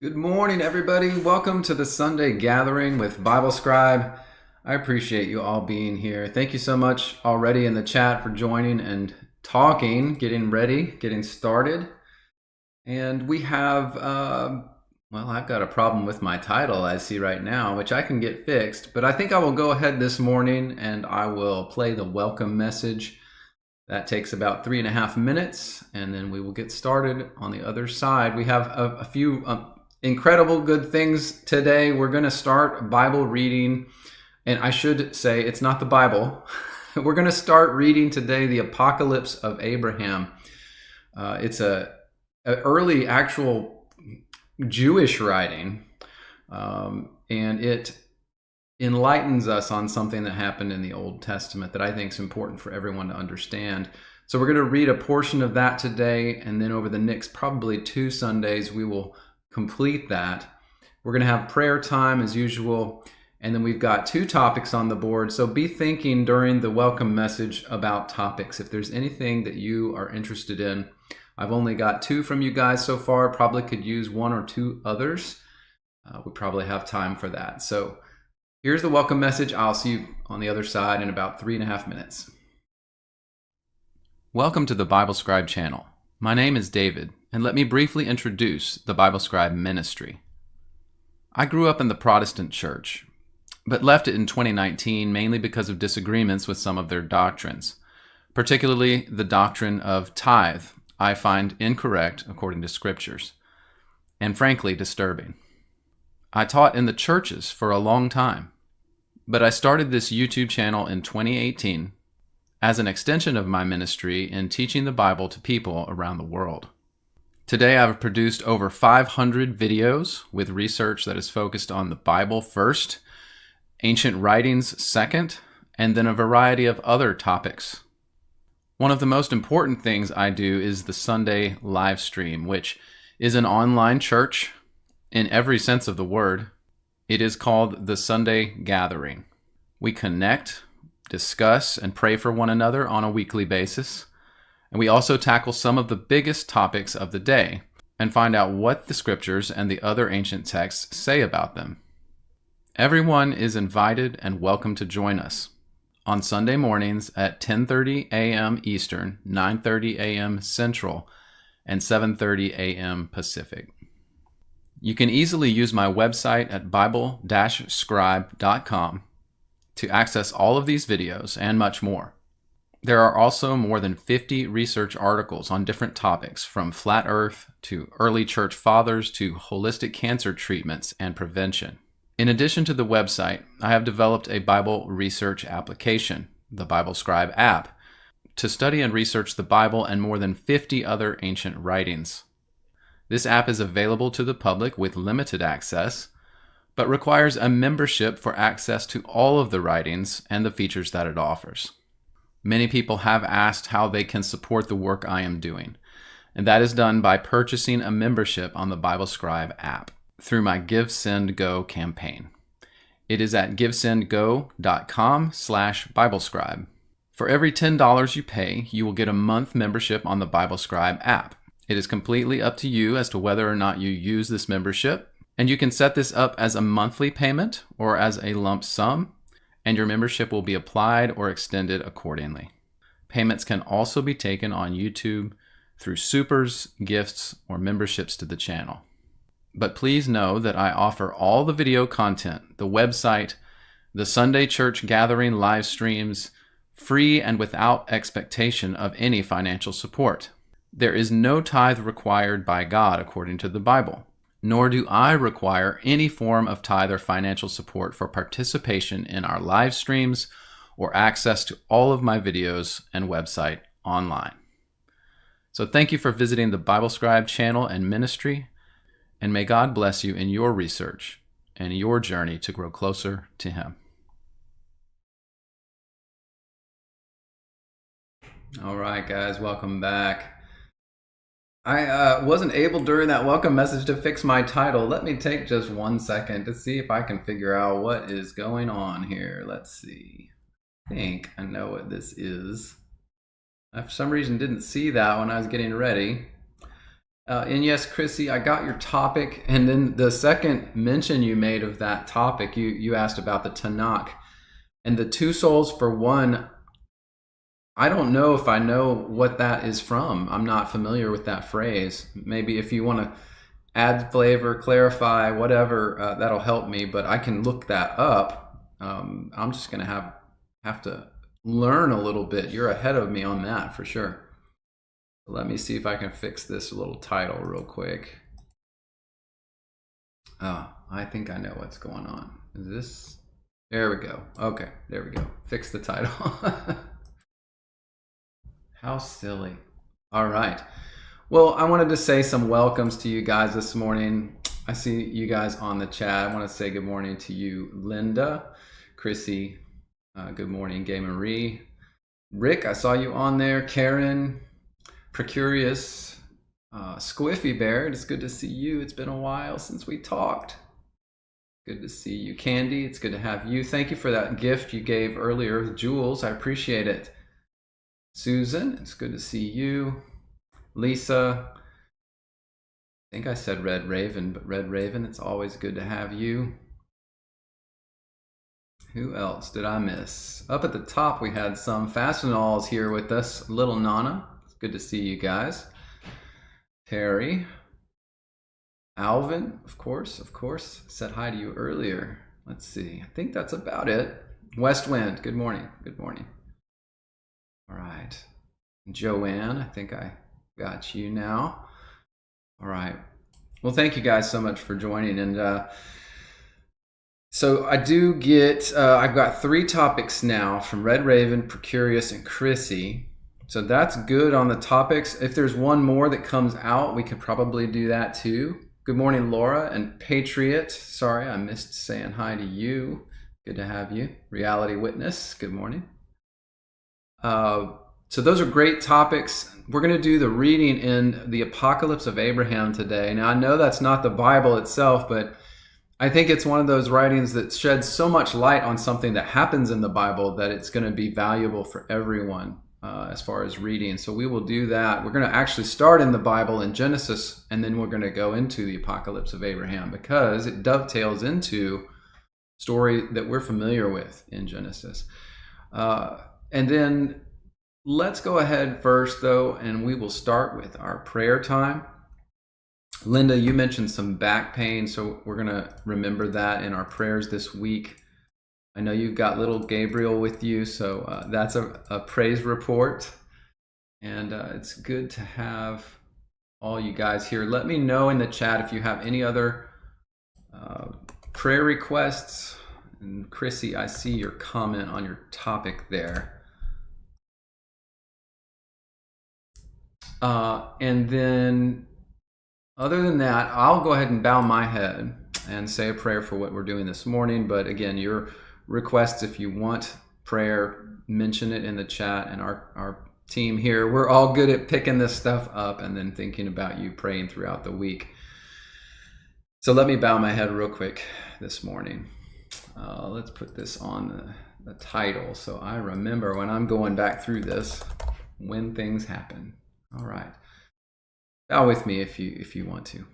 Good morning, everybody. Welcome to the Sunday gathering with Bible Scribe. I appreciate you all being here. Thank you so much already in the chat for joining and talking, getting ready, getting started. And we have, I've got a problem with my title I see right now, which I can get fixed. But I think I will go ahead this morning and I will play the welcome message. That takes about 3.5 minutes, and then we will get started on the other side. We have a few incredible good things today. We're going to start Bible reading, and I should say it's not the Bible. We're going to start reading today the Apocalypse of Abraham. It's an early actual Jewish writing, and it enlightens us on something that happened in the Old Testament that I think is important for everyone to understand. So we're going to read a portion of that today, and then over the next probably 2 Sundays, we will complete that. We're going to have prayer time as usual, and then we've got 2 topics on the board. So be thinking during the welcome message about topics. If there's anything that you are interested in, I've only got 2 from you guys so far. Probably could use 1 or 2 others. We probably have time for that. So here's the welcome message. I'll see you on the other side in about 3.5 minutes. Welcome to the Bible Scribe channel. My name is David, and let me briefly introduce the Bible Scribe ministry. I grew up in the Protestant church, but left it in 2019 mainly because of disagreements with some of their doctrines, particularly the doctrine of tithe I find incorrect according to scriptures, and frankly disturbing. I taught in the churches for a long time, but I started this YouTube channel in 2018 as an extension of my ministry in teaching the Bible to people around the world. Today I've produced over 500 videos with research that is focused on the Bible first, ancient writings second, and then a variety of other topics. One of the most important things I do is the Sunday live stream, which is an online church in every sense of the word. It is called the Sunday Gathering. We connect, discuss, and pray for one another on a weekly basis. And we also tackle some of the biggest topics of the day and find out what the scriptures and the other ancient texts say about them. Everyone is invited and welcome to join us on Sunday mornings at 10:30 a.m. Eastern, 9:30 a.m. Central, and 7:30 a.m. Pacific. You can easily use my website at bible-scribe.com to access all of these videos and much more. There are also more than 50 research articles on different topics, from flat earth to early church fathers to holistic cancer treatments and prevention. In addition to the website, I have developed a Bible research application, the Bible Scribe app, to study and research the Bible and more than 50 other ancient writings. This app is available to the public with limited access, but requires a membership for access to all of the writings and the features that it offers. Many people have asked how they can support the work I am doing, and that is done by purchasing a membership on the Bible Scribe app through my Give, Send, Go campaign. It is at givesendgo.com/BibleScribe. For every $10 you pay, you will get a month membership on the Bible Scribe app. It is completely up to you as to whether or not you use this membership, and you can set this up as a monthly payment or as a lump sum, and your membership will be applied or extended accordingly. Payments can also be taken on YouTube through supers, gifts, or memberships to the channel. But please know that I offer all the video content, the website, the Sunday church gathering live streams, free and without expectation of any financial support. There is no tithe required by God according to the Bible, nor do I require any form of tithe or financial support for participation in our live streams or access to all of my videos and website online. So thank you for visiting the Bible Scribe channel and ministry, and may God bless you in your research and your journey to grow closer to Him. All right, guys, welcome back. I wasn't able during that welcome message to fix my title. Let me take just 1 second to see if I can figure out what is going on here. Let's see. I think I know what this is. I, for some reason, didn't see that when I was getting ready. And yes, Chrissy, I got your topic. And then the second mention you made of that topic, you asked about the Tanakh. And the two souls for one, I don't know if I know what that is from. I'm not familiar with that phrase. Maybe if you want to add flavor, clarify, whatever, that'll help me. But I can look that up. I'm just going to have to learn a little bit. You're ahead of me on that for sure. Let me see if I can fix this little title real quick. Oh, I think I know what's going on. Is this? There we go. Okay, there we go. Fix the title. How silly. All right. Well, I wanted to say some welcomes to you guys this morning. I see you guys on the chat. I want to say good morning to you, Linda, Chrissy. Good morning, Gay Marie. Rick, I saw you on there. Karen, Precurious, Squiffy Bear. It's good to see you. It's been a while since we talked. Good to see you. Candy, it's good to have you. Thank you for that gift you gave earlier, Jules. I appreciate it. Susan, it's good to see you. Lisa, I think I said Red Raven, but Red Raven, it's always good to have you. Who else did I miss? Up at the top, we had some Fastenals here with us. Little Nana, it's good to see you guys. Terry, Alvin, of course, said hi to you earlier. Let's see, I think that's about it. West Wind, good morning, good morning. All right, Joanne, I think I got you now. All right, well, thank you guys so much for joining. And so I do get, I've got 3 topics now from Red Raven, Precurious, and Chrissy. So that's good on the topics. If there's one more that comes out, we could probably do that too. Good morning, Laura and Patriot. Sorry, I missed saying hi to you. Good to have you. Reality Witness, good morning. So those are great topics. We're going to do the reading in the Apocalypse of Abraham today. Now, I know that's not the Bible itself, but I think it's one of those writings that sheds so much light on something that happens in the Bible that it's going to be valuable for everyone as far as reading. So we will do that. We're going to actually start in the Bible in Genesis, and then we're going to go into the Apocalypse of Abraham because it dovetails into story that we're familiar with in Genesis. And then let's go ahead first, though, and we will start with our prayer time. Linda, you mentioned some back pain, so we're going to remember that in our prayers this week. I know you've got little Gabriel with you, so that's a praise report. And it's good to have all you guys here. Let me know in the chat if you have any other prayer requests. And Chrissy, I see your comment on your topic there. And then other than that, I'll go ahead and bow my head and say a prayer for what we're doing this morning. But again, your requests, if you want prayer, mention it in the chat. And our team here, we're all good at picking this stuff up and then thinking about you praying throughout the week. So let me bow my head real quick this morning. Let's put this on the title so I remember when I'm going back through this when things happen. All right. Bow with me if you want to.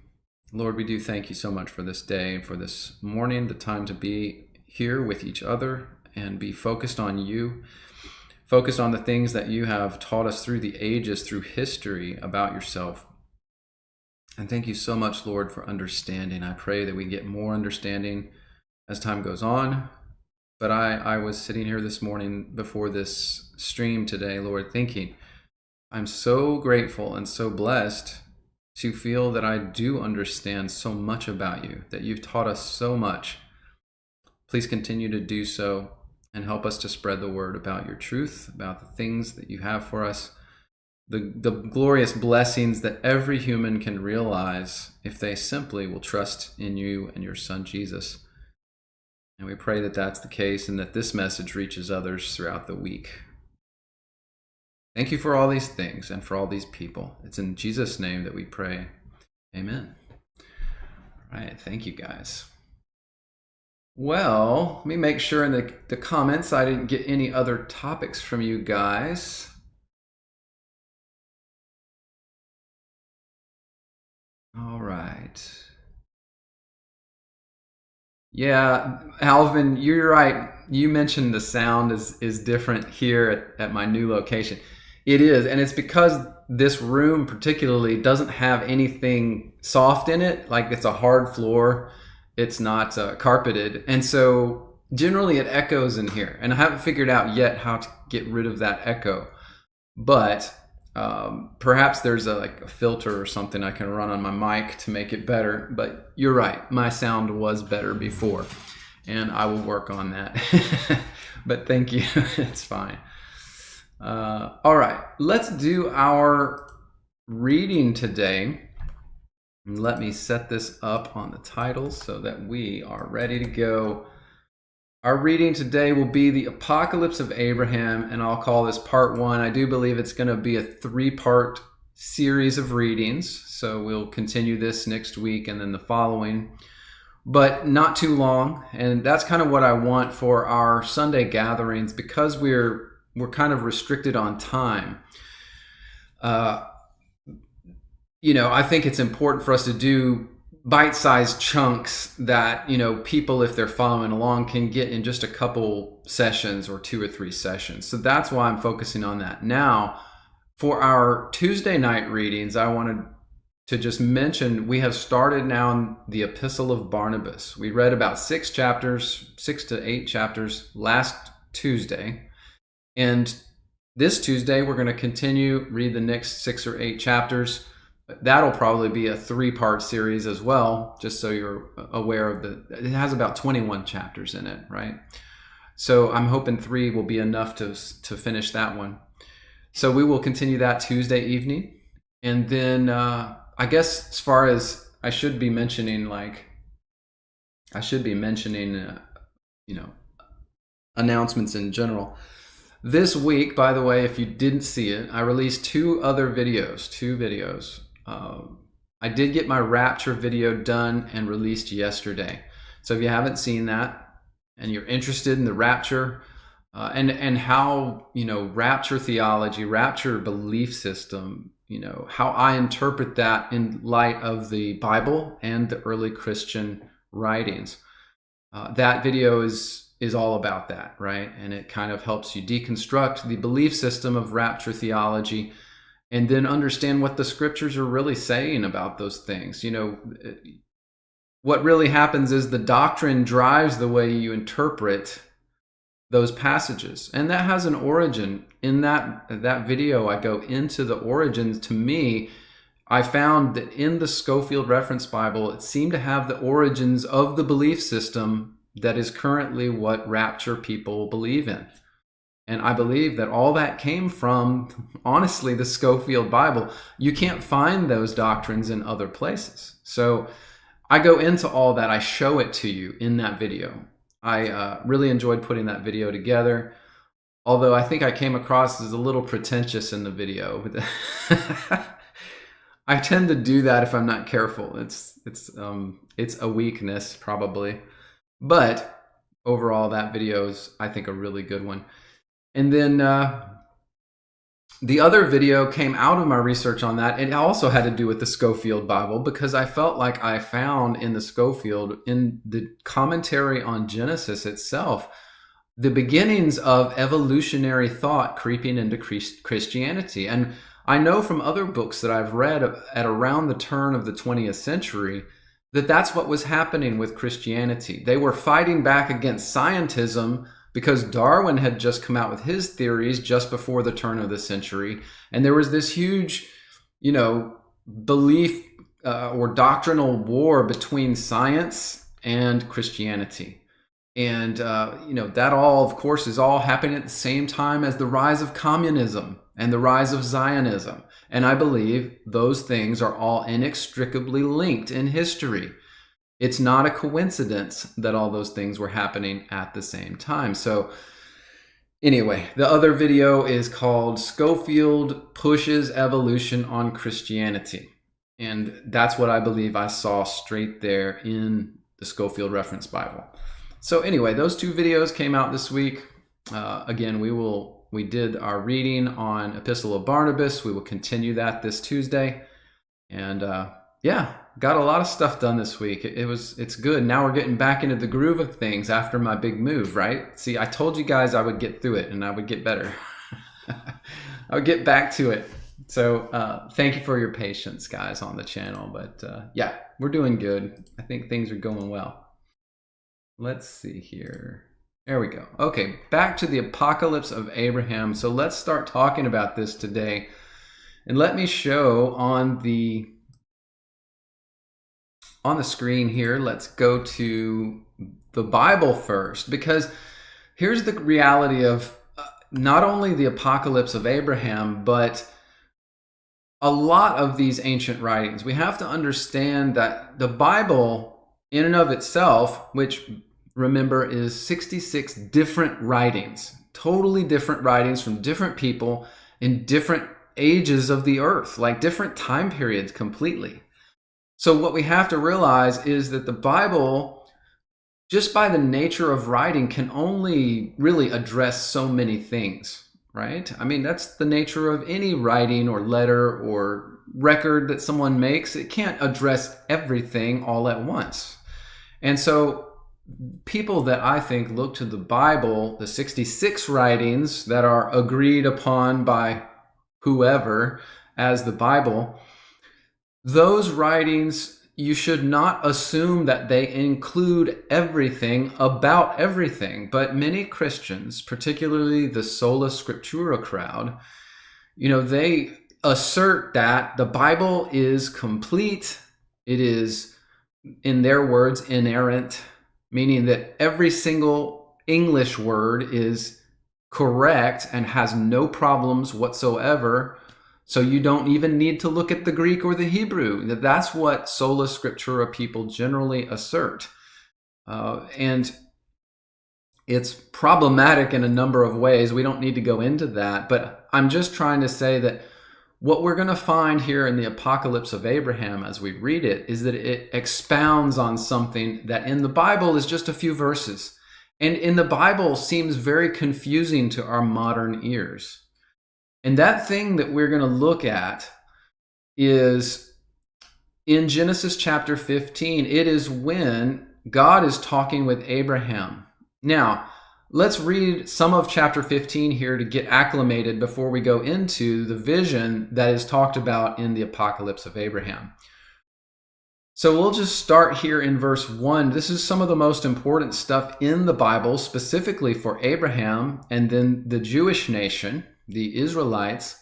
Lord, we do thank you so much for this day and for this morning, the time to be here with each other and be focused on you, focused on the things that you have taught us through the ages, through history about yourself. And thank you so much, Lord, for understanding. I pray that we get more understanding as time goes on. But I was sitting here this morning before this stream today, Lord, thinking, I'm so grateful and so blessed to feel that I do understand so much about you, that you've taught us so much. Please continue to do so and help us to spread the word about your truth, about the things that you have for us, the glorious blessings that every human can realize if they simply will trust in you and your son, Jesus. And we pray that that's the case and that this message reaches others throughout the week. Thank you for all these things and for all these people. It's in Jesus' name that we pray. Amen. All right. Thank you, guys. Well, let me make sure in the comments I didn't get any other topics from you guys. All right. Yeah, Alvin, you're right. You mentioned the sound is different here at my new location. It is, and it's because this room particularly doesn't have anything soft in it. Like it's a hard floor. It's not carpeted, and so generally it echoes in here. And I haven't figured out yet how to get rid of that echo. But perhaps there's like a filter or something I can run on my mic to make it better. But you're right, my sound was better before, and I will work on that. But thank you, it's fine. All right, let's do our reading today. Let me set this up on the title so that we are ready to go. Our reading today will be the Apocalypse of Abraham, and I'll call this part 1. I do believe it's going to be a 3-part series of readings, so we'll continue this next week and then the following, but not too long. And that's kind of what I want for our Sunday gatherings, because we're kind of restricted on time. I think it's important for us to do bite-sized chunks that, people, if they're following along, can get in just a couple sessions or 2 or 3 sessions. So that's why I'm focusing on that. Now, for our Tuesday night readings, I wanted to just mention we have started now the Epistle of Barnabas. We read about 6 to 8 chapters last Tuesday. And this Tuesday, we're going to continue, read the next 6 or 8 chapters. That'll probably be a 3-part series as well, just so you're aware of it has about 21 chapters in it, right? So I'm hoping 3 will be enough to finish that one. So we will continue that Tuesday evening. And then I guess as far as I should be mentioning announcements in general. This week, by the way, if you didn't see it, I released 2 videos. I did get my Rapture video done and released yesterday. So if you haven't seen that and you're interested in the Rapture and how, Rapture theology, Rapture belief system, how I interpret that in light of the Bible and the early Christian writings, that video is all about that, right? And it kind of helps you deconstruct the belief system of Rapture theology and then understand what the scriptures are really saying about those things. What really happens is the doctrine drives the way you interpret those passages. And that has an origin. In that video, I go into the origins. To me, I found that in the Scofield Reference Bible, it seemed to have the origins of the belief system that is currently what Rapture people believe in. And I believe that all that came from, honestly, the Scofield Bible. You can't find those doctrines in other places. So I go into all that. I show it to you in that video. I really enjoyed putting that video together, although I think I came across as a little pretentious in the video. I tend to do that if I'm not careful. It's a weakness probably, but overall that video is, I think, a really good one. And then the other video came out of my research on that. It also had to do with the Scofield Bible, because I felt like I found in the Scofield, in the commentary on Genesis itself, the beginnings of evolutionary thought creeping into Christianity. And I know from other books that I've read at around the turn of the 20th century that that's what was happening with Christianity. They were fighting back against scientism because Darwin had just come out with his theories just before the turn of the century. And there was this huge, belief or doctrinal war between science and Christianity. And, that all, of course, is all happening at the same time as the rise of communism and the rise of Zionism. And I believe those things are all inextricably linked in history. It's not a coincidence that all those things were happening at the same time. So anyway, the other video is called Scofield Pushes Evolution on Christianity. And that's what I believe I saw straight there in the Scofield Reference Bible. So anyway, those 2 videos came out this week. Again, we did our reading on Epistle of Barnabas. We will continue that this Tuesday. And got a lot of stuff done this week. It's good. Now we're getting back into the groove of things after my big move, right? See, I told you guys I would get through it and I would get better. I would get back to it. So thank you for your patience, guys, on the channel. But yeah, we're doing good. I think things are going well. Let's see here. There we go. Okay, back to the apocalypse of Abraham. So let's start talking about this today. And let me show on the screen here, let's go to the Bible first, because here's the reality of not only the apocalypse of Abraham, but a lot of these ancient writings. We have to understand that the Bible in and of itself, which remember is 66 different writings, totally different writings from different people in different ages of the earth, like different time periods completely. So what we have to realize is that the Bible, just by the nature of writing, can only really address so many things, right? I mean, that's the nature of any writing or letter or record that someone makes. It can't address everything all at once. And so people that I think look to the Bible, the 66 writings that are agreed upon by whoever as the Bible, those writings, you should not assume that they include everything about everything. But many Christians, particularly the sola scriptura crowd, they assert that the Bible is complete. It is, in their words, inerrant, meaning that every single English word is correct and has no problems whatsoever. So you don't even need to look at the Greek or the Hebrew. That's what sola scriptura people generally assert. And it's problematic in a number of ways. We don't need to go into that. But I'm just trying to say that what we're going to find here in the apocalypse of Abraham as we read it is that it expounds on something that in the Bible is just a few verses. And in the Bible seems very confusing to our modern ears. And that thing that we're going to look at is in Genesis chapter 15. It is when God is talking with Abraham. Now, let's read some of chapter 15 here to get acclimated before we go into the vision that is talked about in the apocalypse of Abraham. So we'll just start here in verse 1. This is some of the most important stuff in the Bible, specifically for Abraham and then the Jewish nation, the Israelites.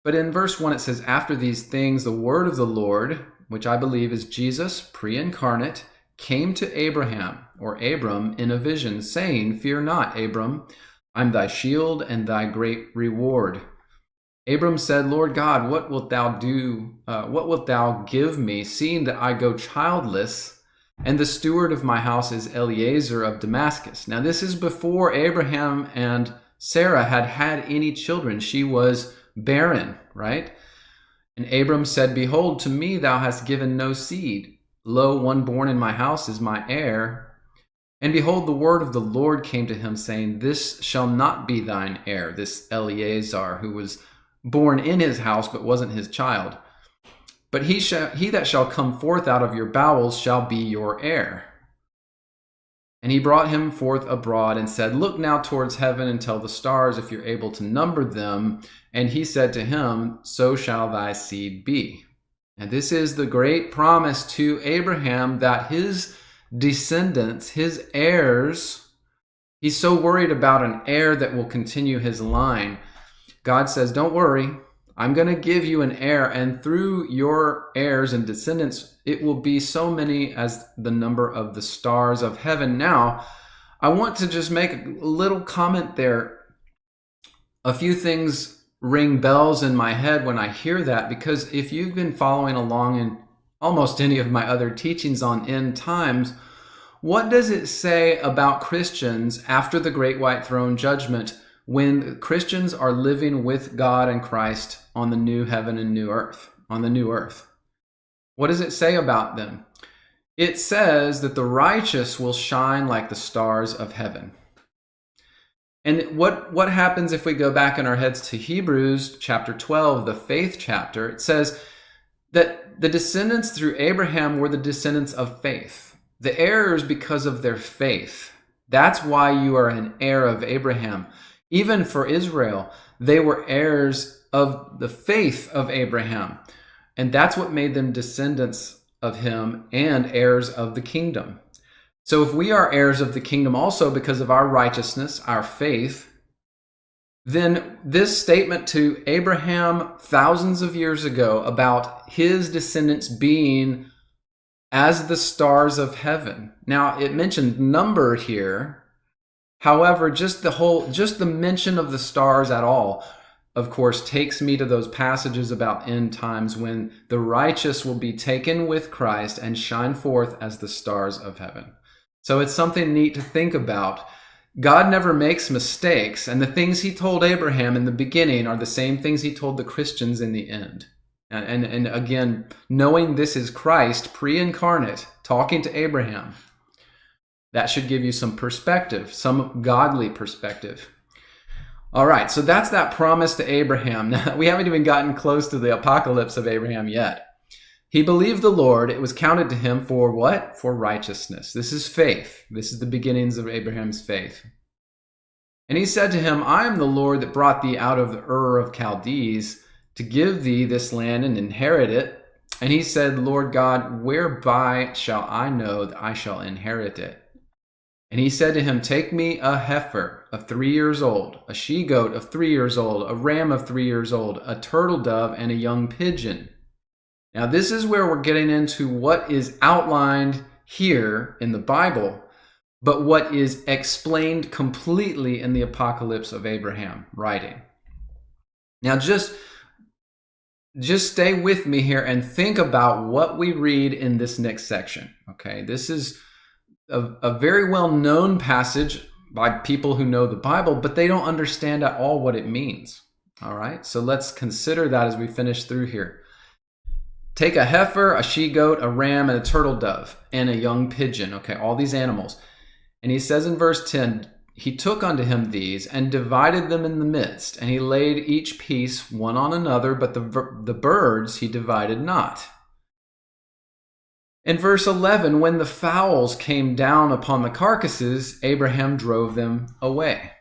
But in verse 1 it says, after these things, the word of the Lord, which I believe is Jesus pre-incarnate, came to Abraham, or Abram, in a vision, saying, fear not, Abram, I'm thy shield and thy great reward. Abram said, Lord God, what wilt thou do? What wilt thou give me, seeing that I go childless, and the steward of my house is Eliezer of Damascus? Now this is before Abraham and Sarah had any children. She was barren, right? And Abram said, behold, to me thou hast given no seed. Lo, one born in my house is my heir. And behold, the word of the Lord came to him, saying, this shall not be thine heir, this Eliezer, who was born in his house but wasn't his child. But he that shall come forth out of your bowels shall be your heir. And he brought him forth abroad and said, look now towards heaven and tell the stars if you're able to number them. And he said to him, so shall thy seed be. And this is the great promise to Abraham that his descendants, his heirs, he's so worried about an heir that will continue his line. God says, don't worry, I'm going to give you an heir, and through your heirs and descendants, it will be so many as the number of the stars of heaven. Now, I want to just make a little comment there. A few things ring bells in my head when I hear that, because if you've been following along in almost any of my other teachings on end times, what does it say about Christians after the great white throne judgment when Christians are living with God and Christ on the new heaven and new earth, on the new earth? What does it say about them? It says that the righteous will shine like the stars of heaven. And what happens if we go back in our heads to Hebrews chapter 12, the faith chapter? It says that the descendants through Abraham were the descendants of faith. The heirs because of their faith. That's why you are an heir of Abraham. Even for Israel, they were heirs of the faith of Abraham. And that's what made them descendants of him and heirs of the kingdom. So if we are heirs of the kingdom also because of our righteousness, our faith, then this statement to Abraham thousands of years ago about his descendants being as the stars of heaven. Now, it mentioned number here. However, just the mention of the stars at all, of course, takes me to those passages about end times when the righteous will be taken with Christ and shine forth as the stars of heaven. So it's something neat to think about. God never makes mistakes, and the things he told Abraham in the beginning are the same things he told the Christians in the end. And again, knowing this is Christ pre-incarnate talking to Abraham, that should give you some perspective, some godly perspective. All right, so that's that promise to Abraham. Now, we haven't even gotten close to the apocalypse of Abraham yet. He believed the Lord. It was counted to him for what? For righteousness. This is faith. This is the beginnings of Abraham's faith. And he said to him, I am the Lord that brought thee out of the Ur of Chaldees to give thee this land and inherit it. And he said, Lord God, whereby shall I know that I shall inherit it? And he said to him, take me a heifer of 3 years old, a she-goat of 3 years old, a ram of 3 years old, a turtle dove, and a young pigeon. Now, this is where we're getting into what is outlined here in the Bible, but what is explained completely in the Apocalypse of Abraham writing. Now, just stay with me here and think about what we read in this next section. Okay, this is a very well-known passage by people who know the Bible, but they don't understand at all what it means. All right, so let's consider that as we finish through here. Take a heifer, a she-goat, a ram, and a turtle dove, and a young pigeon. Okay, all these animals. And he says in verse 10, he took unto him these and divided them in the midst, and he laid each piece one on another, but the birds he divided not. In verse 11, when the fowls came down upon the carcasses, Abraham drove them away.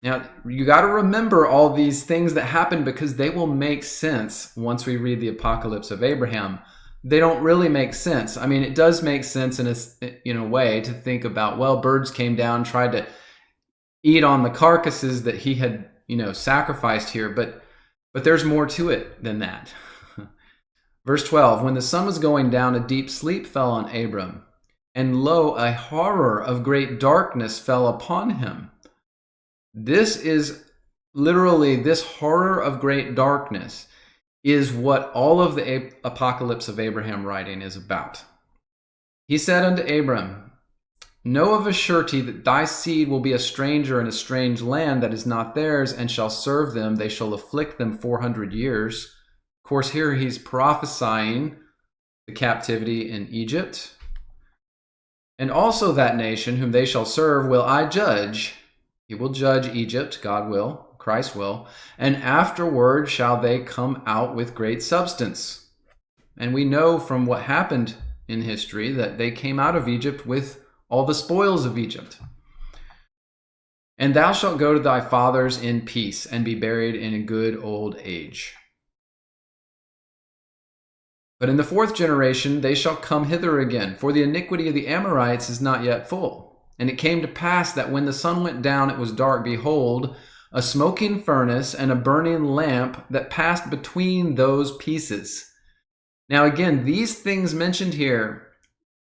Now, you got to remember all these things that happen because they will make sense once we read the Apocalypse of Abraham. They don't really make sense. I mean, it does make sense in a way to think about, well, birds came down, tried to eat on the carcasses that he had, sacrificed here, but there's more to it than that. Verse 12, when the sun was going down, a deep sleep fell on Abram, and lo, a horror of great darkness fell upon him. This is literally, this horror of great darkness is what all of the Apocalypse of Abraham writing is about. He said unto Abram, know of a surety that thy seed will be a stranger in a strange land that is not theirs, and shall serve them. They shall afflict them 400 years. Of course, here he's prophesying the captivity in Egypt. And also that nation whom they shall serve will I judge. He will judge Egypt, God will, Christ will, and afterward shall they come out with great substance. And we know from what happened in history that they came out of Egypt with all the spoils of Egypt. And thou shalt go to thy fathers in peace and be buried in a good old age. But in the fourth generation they shall come hither again, for the iniquity of the Amorites is not yet full. And it came to pass that when the sun went down, it was dark. Behold, a smoking furnace and a burning lamp that passed between those pieces. Now again, these things mentioned here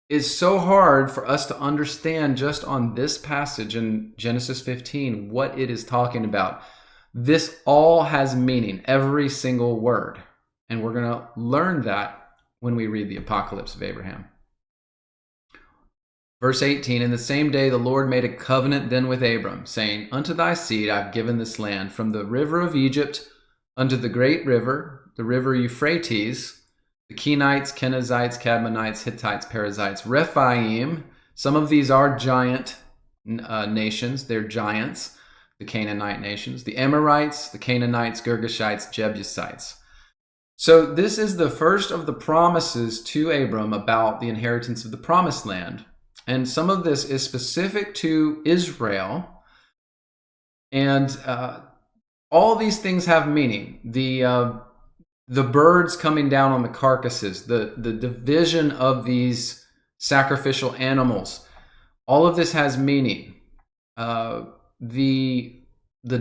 is so hard for us to understand just on this passage in Genesis 15, what it is talking about. This all has meaning, every single word. And we're going to learn that when we read the Apocalypse of Abraham. Verse 18, in the same day the Lord made a covenant then with Abram, saying, unto thy seed I have given this land, from the river of Egypt unto the great river, the river Euphrates, the Kenites, Kenizzites, Cadmonites, Hittites, Perizzites, Rephaim. Some of these are giant nations. They're giants, the Canaanite nations. The Amorites, the Canaanites, Girgashites, Jebusites. So this is the first of the promises to Abram about the inheritance of the promised land. And some of this is specific to Israel. And all these things have meaning. The birds coming down on the carcasses, the division of these sacrificial animals, all of this has meaning. The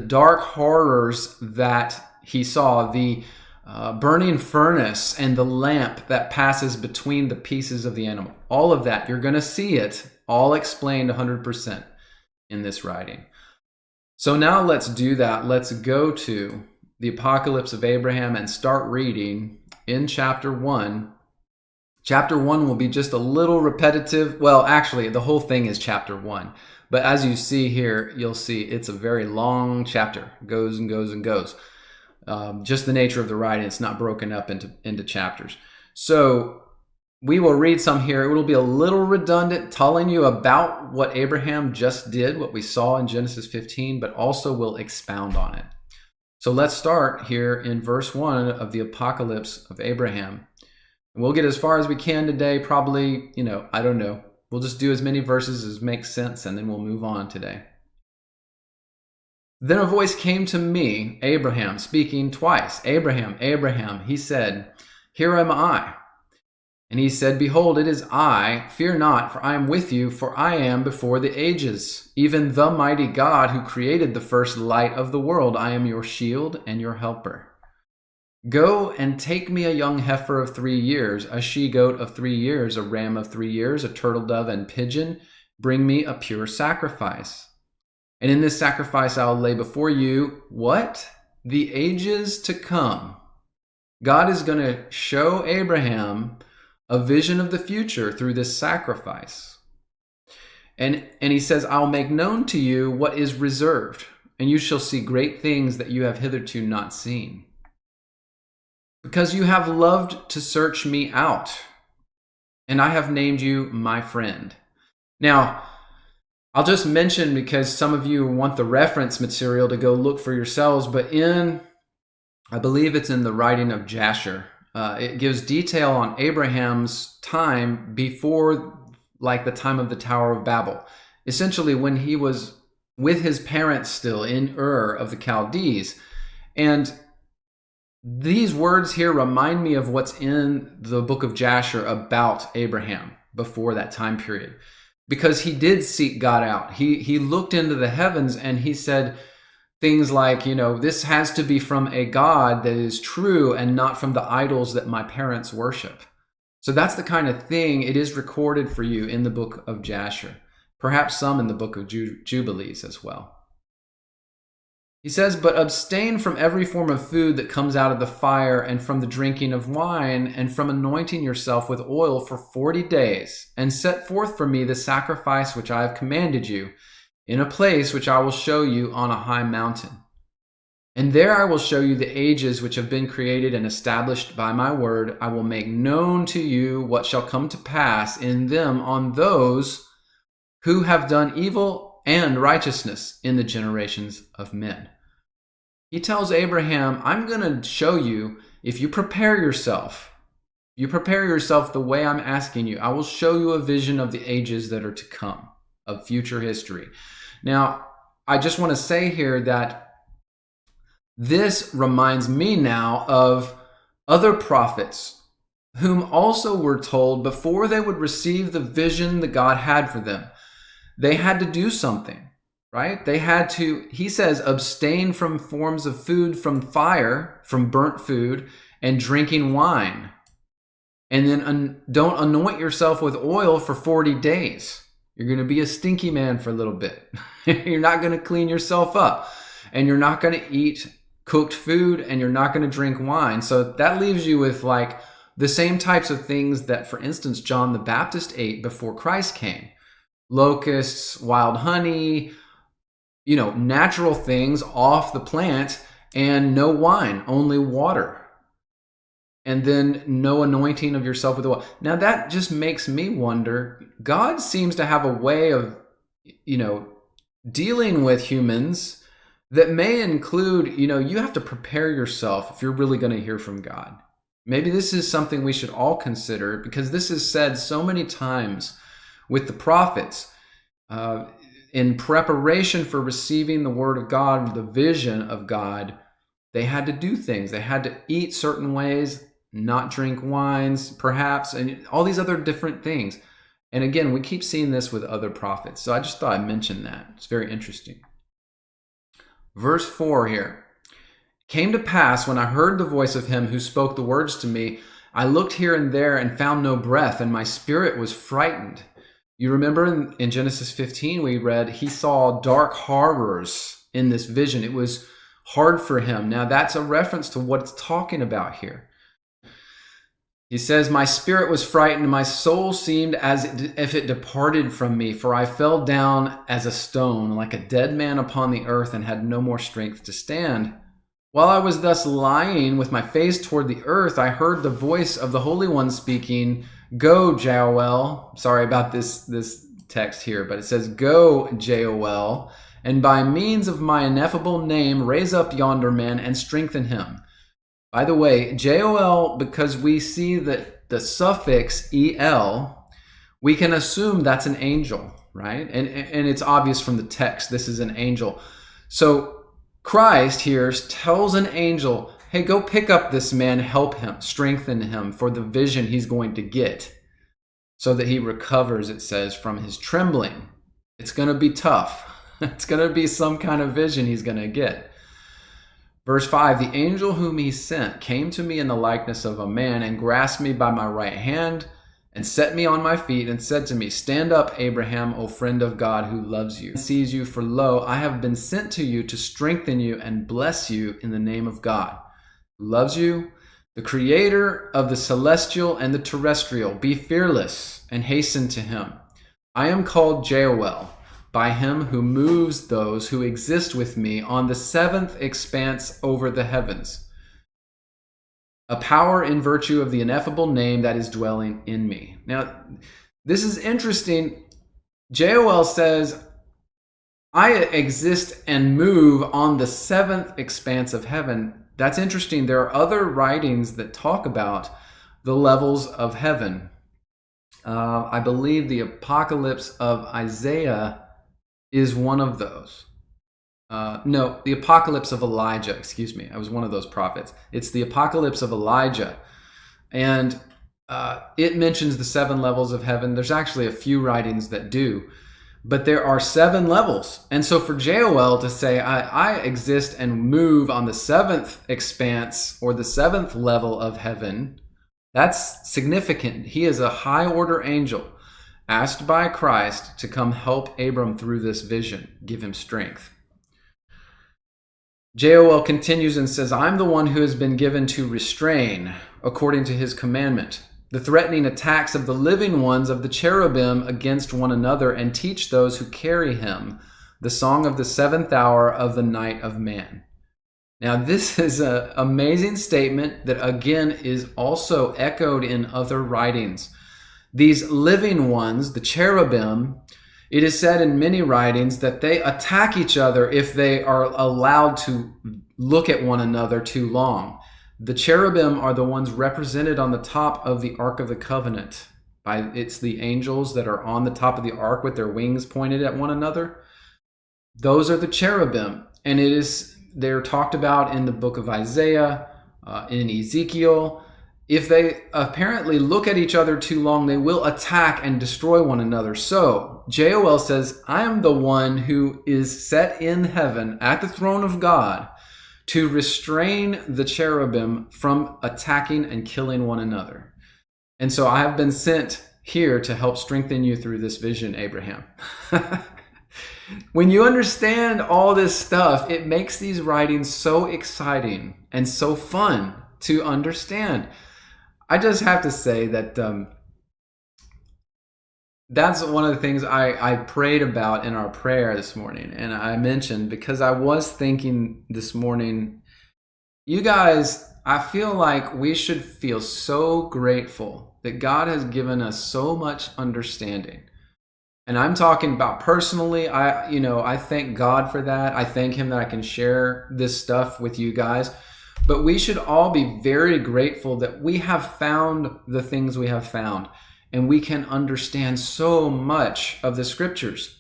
dark horrors that he saw, the burning furnace and the lamp that passes between the pieces of the animal, all of that, you're going to see it all explained 100% in this writing. So now let's do that. Let's go to the Apocalypse of Abraham and start reading in chapter 1. Chapter 1 will be just a little repetitive. Well, actually, the whole thing is chapter 1. But as you see here, you'll see it's a very long chapter. It goes and goes and goes. Just the nature of the writing, it's not broken up into chapters. So we will read some here. It will be a little redundant, telling you about what Abraham just did, what we saw in Genesis 15, but also will expound on it. So let's start here in verse 1 of the Apocalypse of Abraham. We'll get as far as we can today, probably, I don't know. We'll just do as many verses as makes sense, and then we'll move on today. Then a voice came to me, Abraham, speaking twice. Abraham, Abraham, he said, here am I. And he said, behold, it is I. Fear not, for I am with you, for I am before the ages. Even the mighty God who created the first light of the world. I am your shield and your helper. Go and take me a young heifer of 3 years, a she-goat of 3 years, a ram of 3 years, a turtle dove and pigeon. Bring me a pure sacrifice. And in this sacrifice I will lay before you, what? The ages to come. God is going to show Abraham a vision of the future through this sacrifice. And he says, I'll make known to you what is reserved, and you shall see great things that you have hitherto not seen. Because you have loved to search me out, and I have named you my friend. Now, I'll just mention, because some of you want the reference material to go look for yourselves, but I believe it's in the writing of Jasher, it gives detail on Abraham's time before, like, the time of the Tower of Babel. Essentially, when he was with his parents still in Ur of the Chaldees. And these words here remind me of what's in the book of Jasher about Abraham before that time period. Because he did seek God out. He looked into the heavens and he said things like, this has to be from a God that is true and not from the idols that my parents worship. So that's the kind of thing it is recorded for you in the book of Jasher. Perhaps some in the book of Jubilees as well. He says, but abstain from every form of food that comes out of the fire, and from the drinking of wine, and from anointing yourself with oil for 40 days, and set forth for me the sacrifice which I have commanded you, in a place which I will show you on a high mountain. And there I will show you the ages which have been created and established by my word. I will make known to you what shall come to pass in them on those who have done evil and righteousness in the generations of men. He tells Abraham, I'm going to show you, if you prepare yourself the way I'm asking you, I will show you a vision of the ages that are to come, of future history. Now, I just want to say here that this reminds me now of other prophets whom also were told before they would receive the vision that God had for them, they had to do something. Right? They had to, he says, abstain from forms of food, from fire, from burnt food, and drinking wine. And then don't anoint yourself with oil for 40 days. You're going to be a stinky man for a little bit. You're not going to clean yourself up. And you're not going to eat cooked food, and you're not going to drink wine. So that leaves you with like the same types of things that, for instance, John the Baptist ate before Christ came. Locusts, wild honey, natural things off the plant, and no wine, only water. And then no anointing of yourself with oil. Now that just makes me wonder, God seems to have a way of, dealing with humans that may include, you have to prepare yourself if you're really going to hear from God. Maybe this is something we should all consider, because this is said so many times with the prophets. In preparation for receiving the word of God, the vision of God, they had to do things. They had to eat certain ways, not drink wines, perhaps, and all these other different things. And again, we keep seeing this with other prophets. So I just thought I'd mention that. It's very interesting. Verse 4 here. Came to pass when I heard the voice of him who spoke the words to me, I looked here and there and found no breath, and my spirit was frightened. You remember in Genesis 15, we read, he saw dark horrors in this vision. It was hard for him. Now that's a reference to what it's talking about here. He says, my spirit was frightened. My soul seemed as if it departed from me, for I fell down as a stone, like a dead man upon the earth, and had no more strength to stand. While I was thus lying with my face toward the earth, I heard the voice of the Holy One speaking, Go, Joel. Sorry about this text here, but it says, Go, Joel, and by means of my ineffable name, raise up yonder man and strengthen him. By the way, Joel, because we see that the suffix el, we can assume that's an angel, right? And it's obvious from the text, this is an angel. So Christ here tells an angel, hey, go pick up this man, help him, strengthen him for the vision he's going to get, so that he recovers, it says, from his trembling. It's going to be tough. It's going to be some kind of vision he's going to get. Verse 5, the angel whom he sent came to me in the likeness of a man and grasped me by my right hand and set me on my feet and said to me, Stand up, Abraham, O friend of God who loves you, and sees you, for lo, I have been sent to you to strengthen you and bless you in the name of God, who loves you, the creator of the celestial and the terrestrial. Be fearless and hasten to him. I am called Joel, by him who moves those who exist with me on the seventh expanse over the heavens. A power in virtue of the ineffable name that is dwelling in me. Now, this is interesting. Joel says, I exist and move on the seventh expanse of heaven. That's interesting. There are other writings that talk about the levels of heaven. I believe the Apocalypse of Isaiah is one of those. No, the Apocalypse of Elijah, excuse me. I was one of those prophets. It's the Apocalypse of Elijah. And it mentions the 7 levels of heaven. There's actually a few writings that do. But there are 7 levels. And so for Joel to say, I exist and move on the 7th expanse or the 7th level of heaven, that's significant. He is a high order angel asked by Christ to come help Abram through this vision, give him strength. Joel continues and says, I'm the one who has been given to restrain, according to his commandment, the threatening attacks of the living ones of the cherubim against one another, and teach those who carry him the song of the 7th hour of the night of man. Now, this is an amazing statement that, again, is also echoed in other writings. These living ones, the cherubim, it is said in many writings that they attack each other if they are allowed to look at one another too long. The cherubim are the ones represented on the top of the Ark of the Covenant. It's the angels that are on the top of the ark with their wings pointed at one another. Those are the cherubim. And they're talked about in the book of Isaiah, in Ezekiel. If they apparently look at each other too long, they will attack and destroy one another. So Joel says, I am the one who is set in heaven at the throne of God to restrain the cherubim from attacking and killing one another. And so I have been sent here to help strengthen you through this vision, Abraham. When you understand all this stuff, it makes these writings so exciting and so fun to understand. I just have to say that that's one of the things I prayed about in our prayer this morning. And I mentioned, because I was thinking this morning, you guys, I feel like we should feel so grateful that God has given us so much understanding. And I'm talking about personally, I thank God for that. I thank him that I can share this stuff with you guys. But we should all be very grateful that we have found the things we have found, and we can understand so much of the scriptures.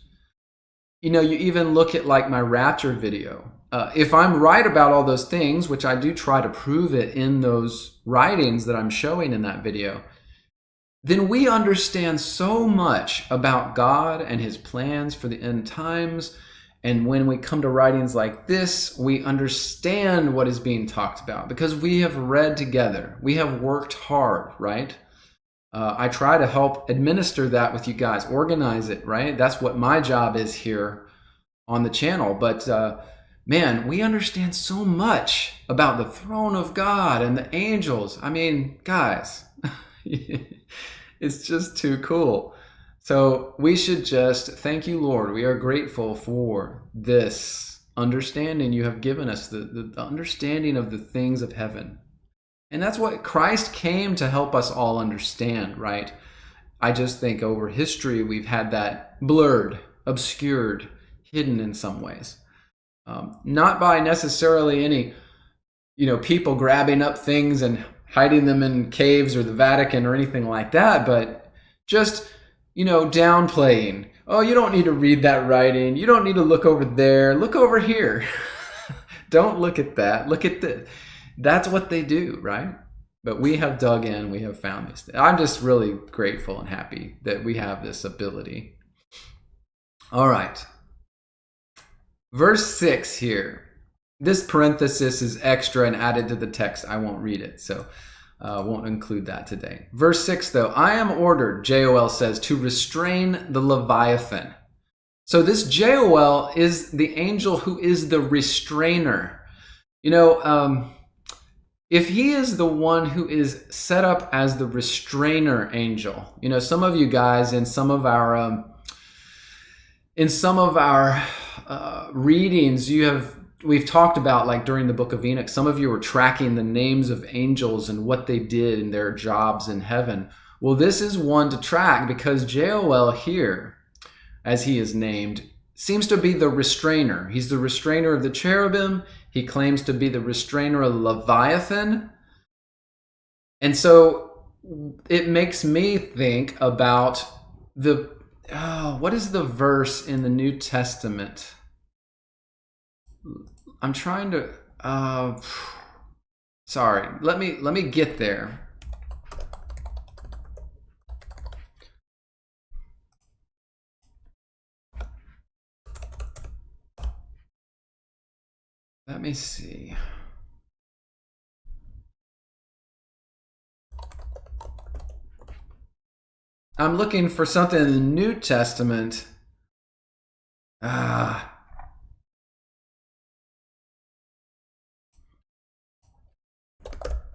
You know, you even look at like my rapture video. If I'm right about all those things, which I do try to prove it in those writings that I'm showing in that video, then we understand so much about God and his plans for the end times. And when we come to writings like this, we understand what is being talked about because we have read together. We have worked hard, right? I try to help administer that with you guys, organize it, right? That's what my job is here on the channel. But man, we understand so much about the throne of God and the angels. I mean, guys, it's just too cool. So we should just thank you, Lord. We are grateful for this understanding you have given us, the understanding of the things of heaven. And that's what Christ came to help us all understand, right? I just think over history, we've had that blurred, obscured, hidden in some ways. Not by necessarily any, people grabbing up things and hiding them in caves or the Vatican or anything like that, but just, downplaying. Oh, you don't need to read that writing. You don't need to look over there. Look over here. Don't look at that. Look at this. That's what they do, right? But we have dug in. We have found this. I'm just really grateful and happy that we have this ability. All right. Verse 6 here. This parenthesis is extra and added to the text. I won't read it, so I won't include that today. Verse 6, though, I am ordered, Joel says, to restrain the Leviathan. So this Joel is the angel who is the restrainer. If he is the one who is set up as the restrainer angel, some of you guys in some of our readings, we've talked about, like during the book of Enoch, some of you were tracking the names of angels and what they did in their jobs in heaven. Well, this is one to track because Joel here, as he is named, seems to be the restrainer. He's the restrainer of the cherubim. He claims to be the restrainer of Leviathan. And so it makes me think about what is the verse in the New Testament? I'm trying to, sorry, let me get there. Let me see. I'm looking for something in the New Testament.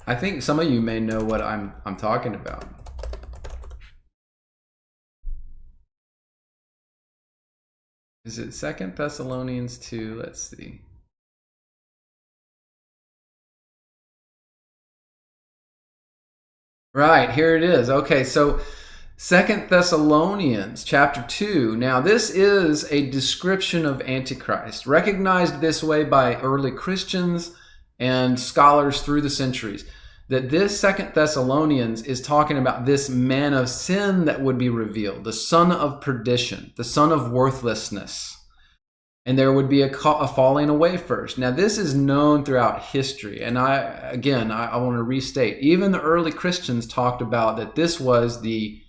I think some of you may know what I'm talking about. Is it 2 Thessalonians 2? Let's see. Right, here it is. Okay, so 2 Thessalonians chapter 2. Now, this is a description of Antichrist, recognized this way by early Christians and scholars through the centuries, that this 2 Thessalonians is talking about this man of sin that would be revealed, the son of perdition, the son of worthlessness. And there would be a falling away first. Now, this is known throughout history. And I want to restate, even the early Christians talked about that this was the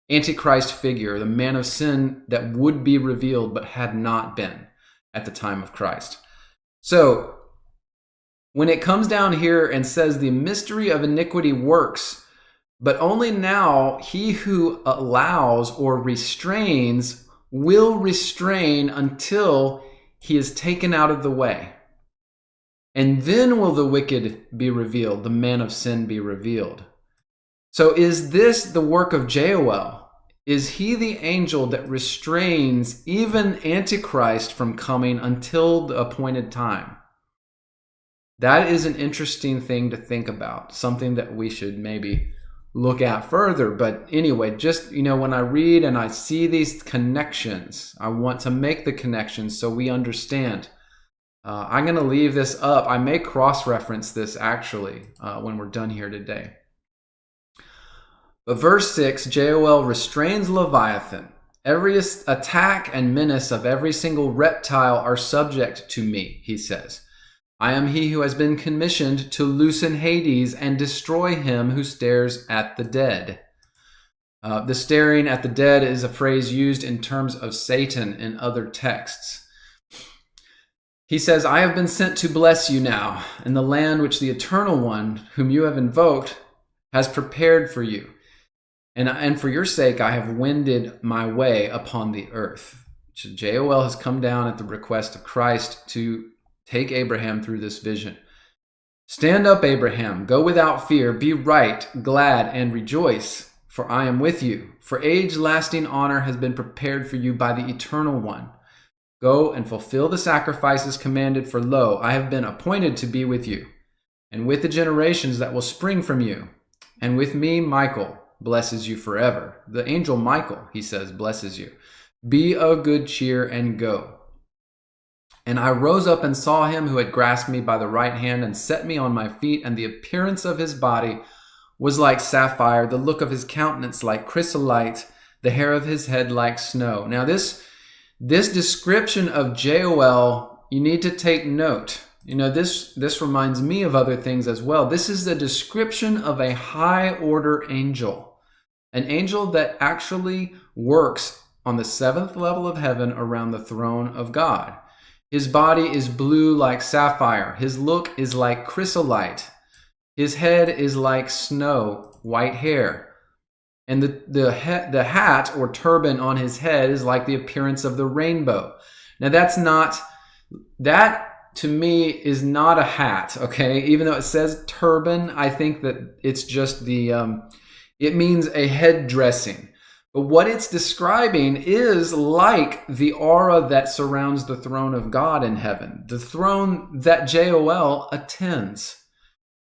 Antichrist figure, the man of sin that would be revealed but had not been at the time of Christ. So, when it comes down here and says the mystery of iniquity works, but only now he who allows or restrains will restrain until he is taken out of the way. And then will the wicked be revealed, the man of sin be revealed. So is this the work of Joel? Is he the angel that restrains even Antichrist from coming until the appointed time? That is an interesting thing to think about, something that we should maybe look at further. But anyway, just, when I read and I see these connections, I want to make the connections so we understand I'm going to leave this up. I may cross-reference this actually when we're done here today. But verse 6, Joel restrains Leviathan. Every attack and menace of every single reptile are subject to me, he says. I am he who has been commissioned to loosen Hades and destroy him who stares at the dead. The staring at the dead is a phrase used in terms of Satan in other texts. He says, I have been sent to bless you now in the land which the Eternal One, whom you have invoked, has prepared for you. And for your sake, I have wended my way upon the earth. Joel has come down at the request of Christ to take Abraham through this vision. Stand up, Abraham, go without fear, be right, glad, and rejoice, for I am with you. For age-lasting honor has been prepared for you by the Eternal One. Go and fulfill the sacrifices commanded, for lo, I have been appointed to be with you, and with the generations that will spring from you. And with me, Michael blesses you forever. The angel Michael, he says, blesses you. Be of good cheer and go. And I rose up and saw him who had grasped me by the right hand and set me on my feet, and the appearance of his body was like sapphire, the look of his countenance like chrysolite, the hair of his head like snow. Now this description of Joel, you need to take note. You know, this reminds me of other things as well. This is the description of a high order angel. An angel that actually works on the seventh level of heaven around the throne of God. His body is blue like sapphire. His look is like chrysolite. His head is like snow, white hair. And the hat or turban on his head is like the appearance of the rainbow. Now that to me is not a hat, okay? Even though it says turban, I think that it's just it means a head dressing. But what it's describing is like the aura that surrounds the throne of God in heaven, the throne that Joel attends.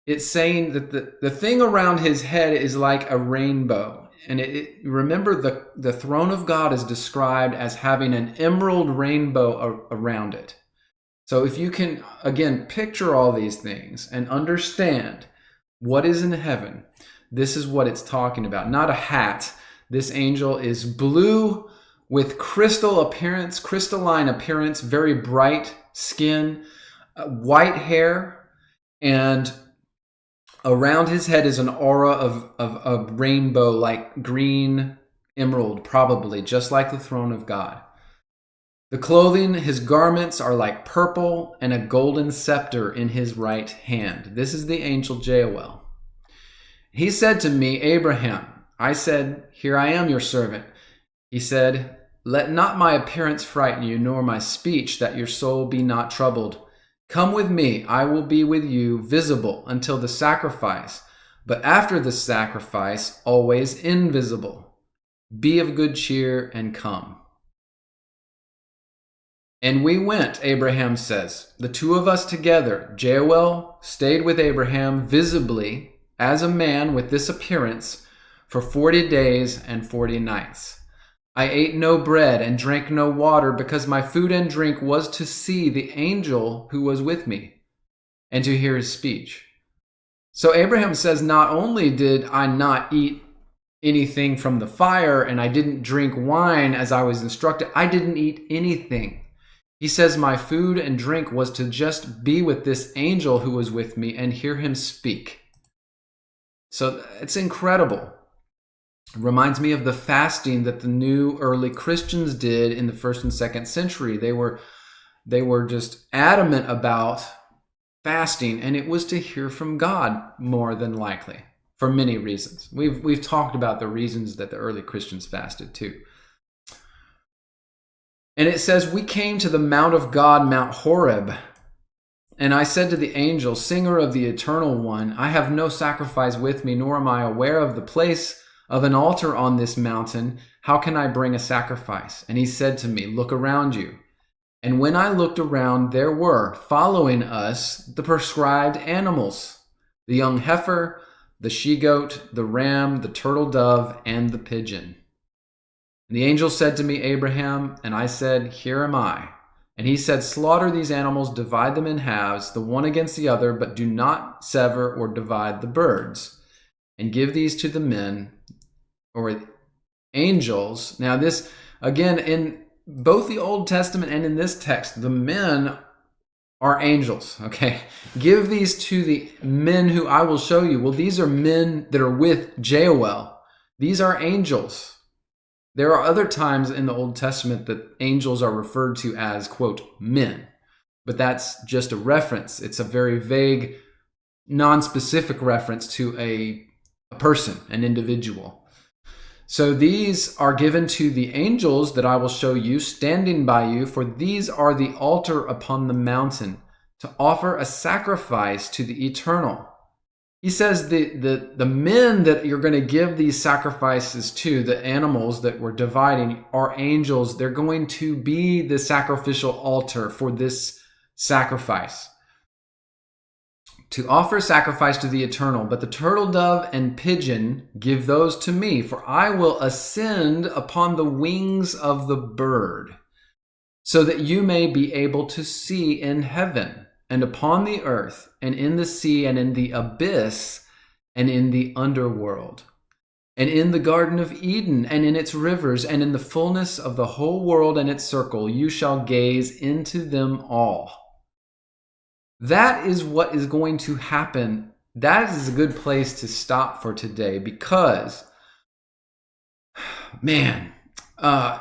It's saying that the thing around his head is like a rainbow. And remember, the throne of God is described as having an emerald rainbow around it. So if you can, again, picture all these things and understand what is in heaven, this is what it's talking about. Not a hat. This angel is blue with crystalline appearance, very bright skin, white hair, and around his head is an aura of rainbow, like green emerald, probably, just like the throne of God. The clothing, his garments are like purple, and a golden scepter in his right hand. This is the angel Joel. He said to me, Abraham, I said, here I am, your servant. He said, let not my appearance frighten you, nor my speech, that your soul be not troubled. Come with me, I will be with you, visible until the sacrifice, but after the sacrifice, always invisible. Be of good cheer and come. And we went, Abraham says, the two of us together. Joel stayed with Abraham visibly as a man with this appearance for 40 days and 40 nights. I ate no bread and drank no water, because my food and drink was to see the angel who was with me and to hear his speech. So Abraham says, not only did I not eat anything from the fire and I didn't drink wine as I was instructed, I didn't eat anything. He says my food and drink was to just be with this angel who was with me and hear him speak. So it's incredible. It reminds me of the fasting that the new early Christians did in the 1st and 2nd century. They were just adamant about fasting, and it was to hear from God more than likely, for many reasons. We've talked about the reasons that the early Christians fasted too. And it says, we came to the Mount of God, Mount Horeb. And I said to the angel, singer of the Eternal One, I have no sacrifice with me, nor am I aware of the place of an altar on this mountain. How can I bring a sacrifice? And he said to me, look around you. And when I looked around, there were, following us, the prescribed animals, the young heifer, the she-goat, the ram, the turtle dove, and the pigeon. And the angel said to me, Abraham, and I said, here am I. And he said, slaughter these animals, divide them in halves, the one against the other, but do not sever or divide the birds. And give these to the men, or angels. Now this, again, in both the Old Testament and in this text, the men are angels, okay? Give these to the men who I will show you. Well, these are men that are with Jehoel. These are angels. There are other times in the Old Testament that angels are referred to as, quote, men. But that's just a reference. It's a very vague, non-specific reference to a person, an individual. So these are given to the angels that I will show you, standing by you, for these are the altar upon the mountain, to offer a sacrifice to the eternal. He says the men that you're going to give these sacrifices to, the animals that we're dividing, are angels. They're going to be the sacrificial altar for this sacrifice. To offer sacrifice to the eternal, but the turtle dove and pigeon give those to me, for I will ascend upon the wings of the bird, so that you may be able to see in heaven, and upon the earth, and in the sea, and in the abyss, and in the underworld, and in the Garden of Eden, and in its rivers, and in the fullness of the whole world and its circle, you shall gaze into them all. That is what is going to happen. That is a good place to stop for today, because, man,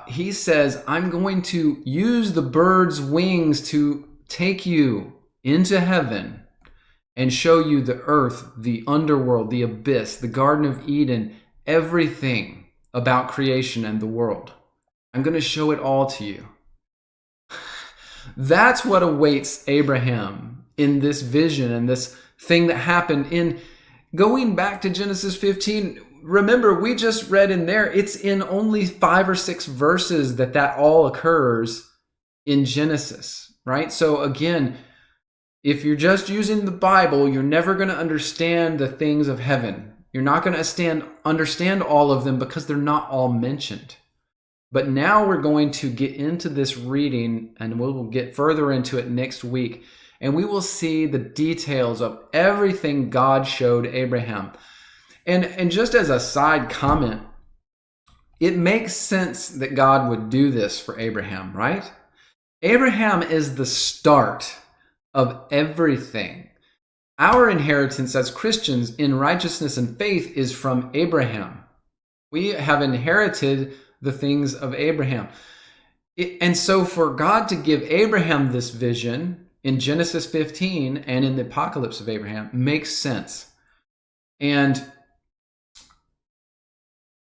he says, I'm going to use the bird's wings to take you into heaven and show you the earth, the underworld, the abyss, the Garden of Eden, everything about creation and the world. I'm going to show it all to you. That's what awaits Abraham in this vision and this thing that happened in going back to Genesis 15. Remember, we just read in there, it's in only 5 or 6 verses that all occurs in Genesis, right? So again, if you're just using the Bible, you're never going to understand the things of heaven. You're not going to understand all of them because they're not all mentioned. But now we're going to get into this reading, and we'll get further into it next week. And we will see the details of everything God showed Abraham. And just as a side comment, it makes sense that God would do this for Abraham, right? Abraham is the start of everything. Our inheritance as Christians in righteousness and faith is from Abraham. We have inherited the things of Abraham. And so for God to give Abraham this vision in Genesis 15 and in the Apocalypse of Abraham makes sense. And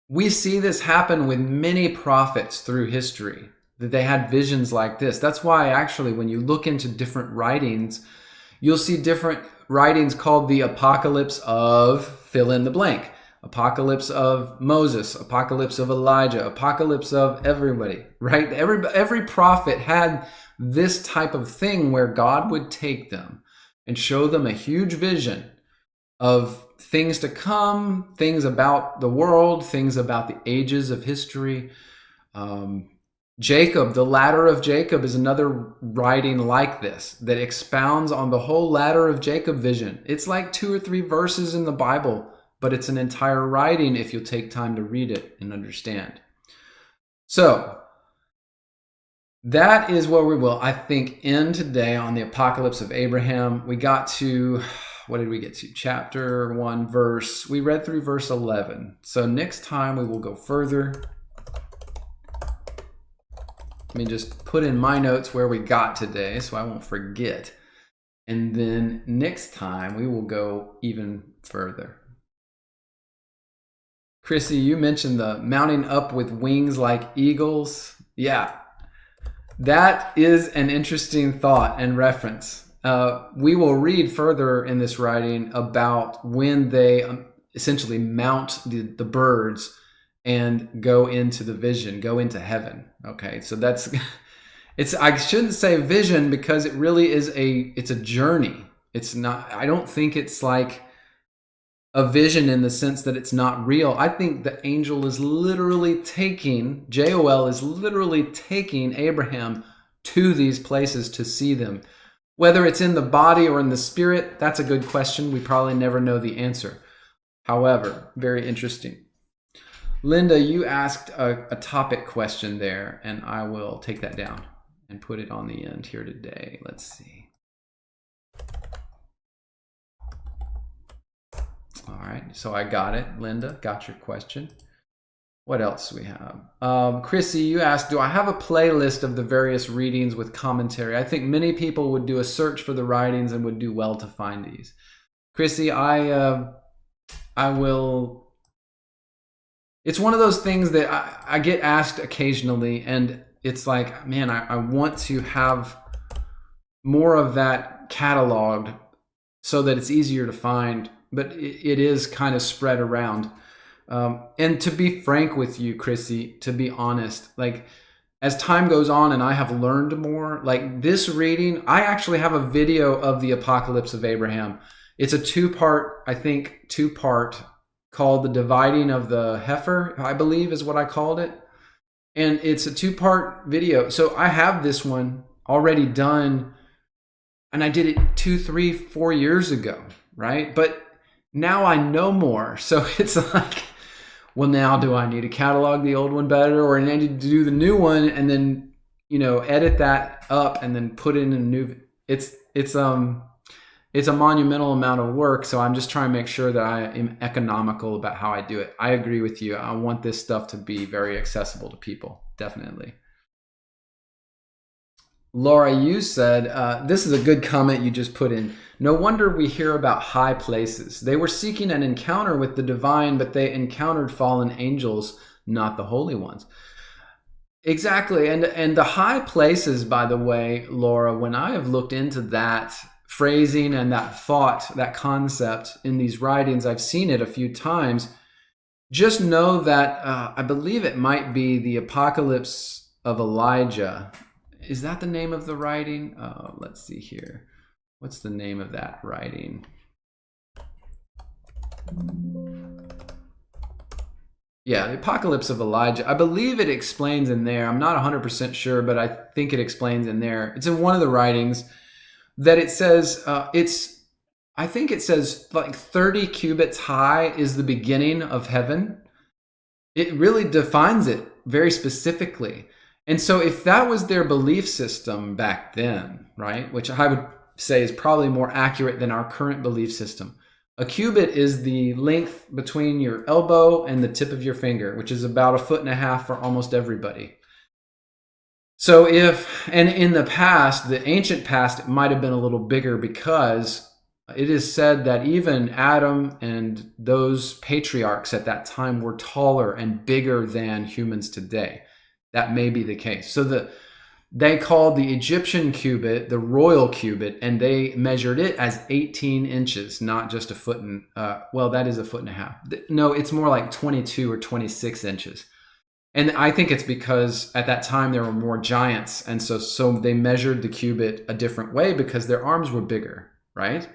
we see this happen with many prophets through history, that they had visions like this. That's why actually when you look into different writings, you'll see different writings called the Apocalypse of fill in the blank. Apocalypse of Moses, Apocalypse of Elijah, Apocalypse of everybody, right? Every prophet had this type of thing where God would take them and show them a huge vision of things to come, things about the world, things about the ages of history. Jacob, the ladder of Jacob, is another writing like this that expounds on the whole ladder of Jacob vision. It's like 2 or 3 verses in the Bible, but it's an entire writing if you'll take time to read it and understand. So that is where we will, I think, end today on the Apocalypse of Abraham. We got to, what did we get to? Chapter 1, we read through verse 11. So next time we will go further. Let me just put in my notes where we got today so I won't forget. And then next time we will go even further. Chrissy, you mentioned the mounting up with wings like eagles. Yeah, that is an interesting thought and reference. We will read further in this writing about when they essentially mount the birds and go into the vision, go into heaven. Okay, so I shouldn't say vision because it really is it's a journey. It's not, I don't think it's like a vision in the sense that it's not real. I think the angel is literally Jehoel is literally taking Abraham to these places to see them. Whether it's in the body or in the spirit, that's a good question. We probably never know the answer. However, very interesting. Linda, you asked a topic question there, and I will take that down and put it on the end here today. Let's see. All right, so I got it. Linda, got your question. What else do we have? Chrissy, you asked, do I have a playlist of the various readings with commentary? I think many people would do a search for the writings and would do well to find these. Chrissy, I will. It's one of those things that I get asked occasionally, and it's like, man, I want to have more of that cataloged so that it's easier to find, but it is kind of spread around. And to be frank with you, Chrissy, to be honest, like as time goes on and I have learned more, like this reading, I actually have a video of the Apocalypse of Abraham. It's a two-part called The Dividing of the Heifer, I believe is what I called it. And it's a two-part video. So I have this one already done, and I did it 2, 3, 4 years ago, right? But now I know more. So it's like, well, now do I need to catalog the old one better, or I need to do the new one and then, edit that up and then put in a new, it's a monumental amount of work. So I'm just trying to make sure that I am economical about how I do it. I agree with you. I want this stuff to be very accessible to people. Definitely. Laura, you said, this is a good comment you just put in. No wonder we hear about high places. They were seeking an encounter with the divine, but they encountered fallen angels, not the holy ones. Exactly. And the high places, by the way, Laura, when I have looked into that phrasing and that thought, that concept in these writings, I've seen it a few times. Just know that I believe it might be the Apocalypse of Elijah. Is that the name of the writing? Let's see here. What's the name of that writing? Yeah, the Apocalypse of Elijah. I believe it explains in there. I'm not 100% sure, but I think it explains in there. It's in one of the writings that it says, I think it says like 30 cubits high is the beginning of heaven. It really defines it very specifically. And so if that was their belief system back then, right, which I would say is probably more accurate than our current belief system. A cubit is the length between your elbow and the tip of your finger, which is about 1.5 feet for almost everybody. So and in the past, the ancient past, it might have been a little bigger because it is said that even Adam and those patriarchs at that time were taller and bigger than humans today. That may be the case. So they called the Egyptian cubit the royal cubit, and they measured it as 18 inches, not just a foot and, well, that is 1.5 feet. No, it's more like 22 or 26 inches. And I think it's because at that time there were more giants. And so they measured the cubit a different way because their arms were bigger, right?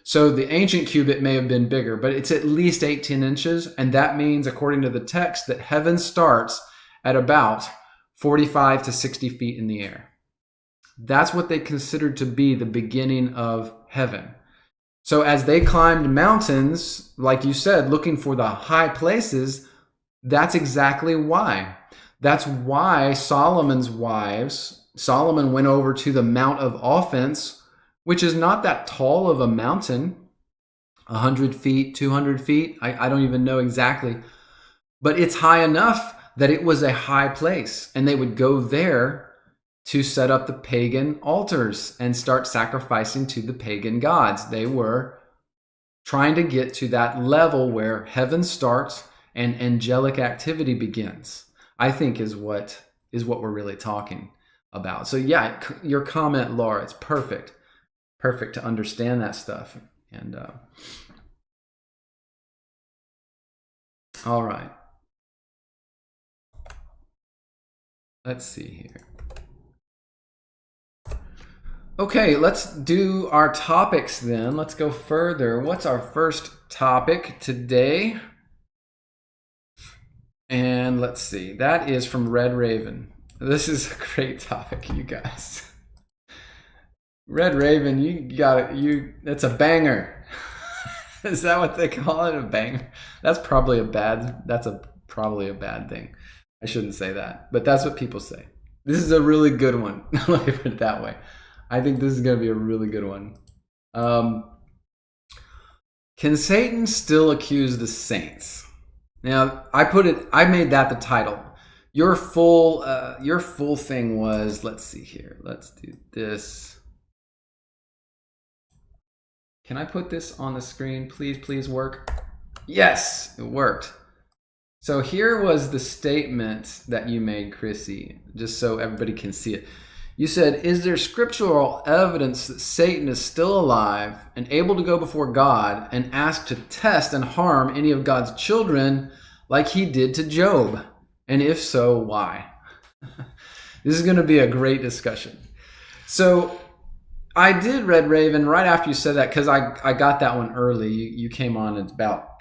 So the ancient cubit may have been bigger, but it's at least 18 inches. And that means, according to the text, that heaven starts at about 45 to 60 feet in the air. That's what they considered to be the beginning of heaven. So as they climbed mountains, like you said, looking for the high places, that's exactly why. That's why Solomon's wives, Solomon went over to the Mount of Offense, which is not that tall of a mountain, 100 feet, 200 feet. I don't even know exactly, but it's high enough that it was a high place, and they would go there to set up the pagan altars and start sacrificing to the pagan gods. They were trying to get to that level where heaven starts and angelic activity begins, I think is what we're really talking about. So yeah, your comment, Laura, it's perfect to understand that stuff. And all right. Let's see here. Okay, let's do our topics then. Let's go further. What's our first topic today? And let's see. That is from Red Raven. This is a great topic, you guys. Red Raven, you got it. That's a banger. Is that what they call it? A banger? That's probably a bad thing. I shouldn't say that, but that's what people say. This is a really good one. Let me put it that way. I think this is going to be a really good one. Can Satan still accuse the saints? Now, I made that the title. Your full thing was, let's see here. Let's do this. Can I put this on the screen? Please work. Yes, it worked. So here was the statement that you made, Chrissy, just so everybody can see it. You said, is there scriptural evidence that Satan is still alive and able to go before God and ask to test and harm any of God's children like he did to Job? And if so, why? This is going to be a great discussion. So I did, Red Raven, right after you said that, because I got that one early. You came on at about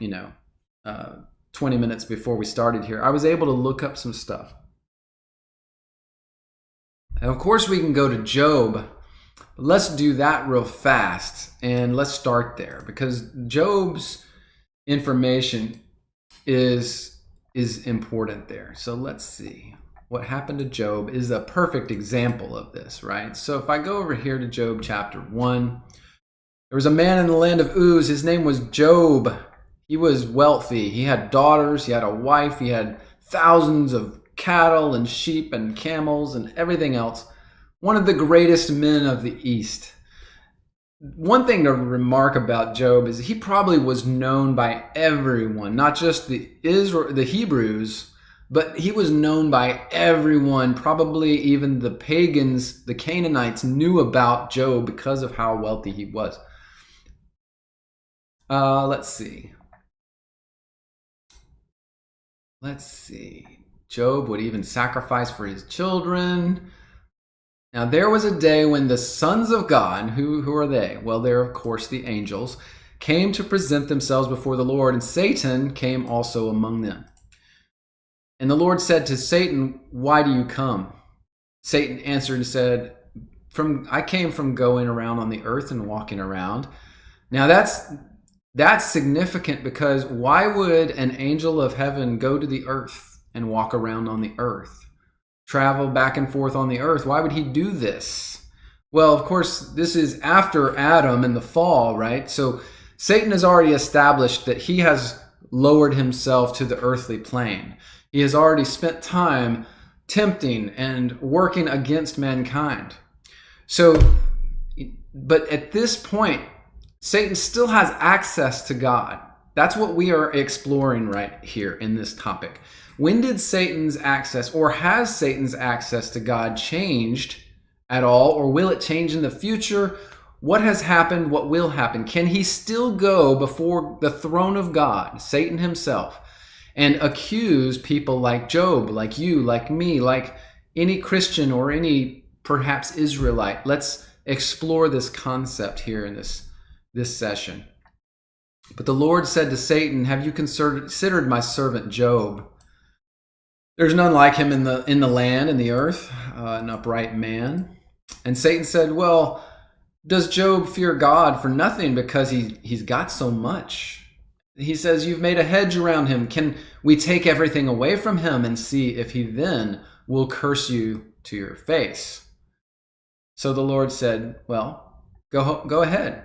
20 minutes before we started here. I was able to look up some stuff. And of course, we can go to Job. But let's do that real fast, and let's start there, because Job's information is important there. So let's see. What happened to Job is a perfect example of this, right? So if I go over here to Job chapter 1, there was a man in the land of Uz. His name was Job. He was wealthy. He had daughters. He had a wife. He had thousands of cattle and sheep and camels and everything else. One of the greatest men of the East. One thing to remark about Job is he probably was known by everyone, not just the Hebrews, but he was known by everyone. Probably even the pagans, the Canaanites, knew about Job because of how wealthy he was. Let's see. Job would even sacrifice for his children. Now, there was a day when the sons of God, who are they? Well, they're, of course, the angels, came to present themselves before the Lord, and Satan came also among them. And the Lord said to Satan, why do you come? Satan answered and said, I came from going around on the earth and walking around. Now, that's significant, because why would an angel of heaven go to the earth and walk around on the earth? Travel back and forth on the earth. Why would he do this? Well, of course, this is after Adam and the fall, right? So Satan has already established that he has lowered himself to the earthly plane. He has already spent time tempting and working against mankind. So, but at this point, Satan still has access to God. That's what we are exploring right here in this topic. When did Satan's access, or has Satan's access to God changed at all, or will it change in the future? What has happened? What will happen? Can he still go before the throne of God, Satan himself, and accuse people like Job, like you, like me, like any Christian or any perhaps Israelite? Let's explore this concept here in this session. But the Lord said to Satan, have you considered my servant Job? There's none like him in the land and the earth, an upright man. And Satan said, well, does Job fear God for nothing because he's got so much? He says, you've made a hedge around him. Can we take everything away from him and see if he then will curse you to your face? So the Lord said, well, go ahead.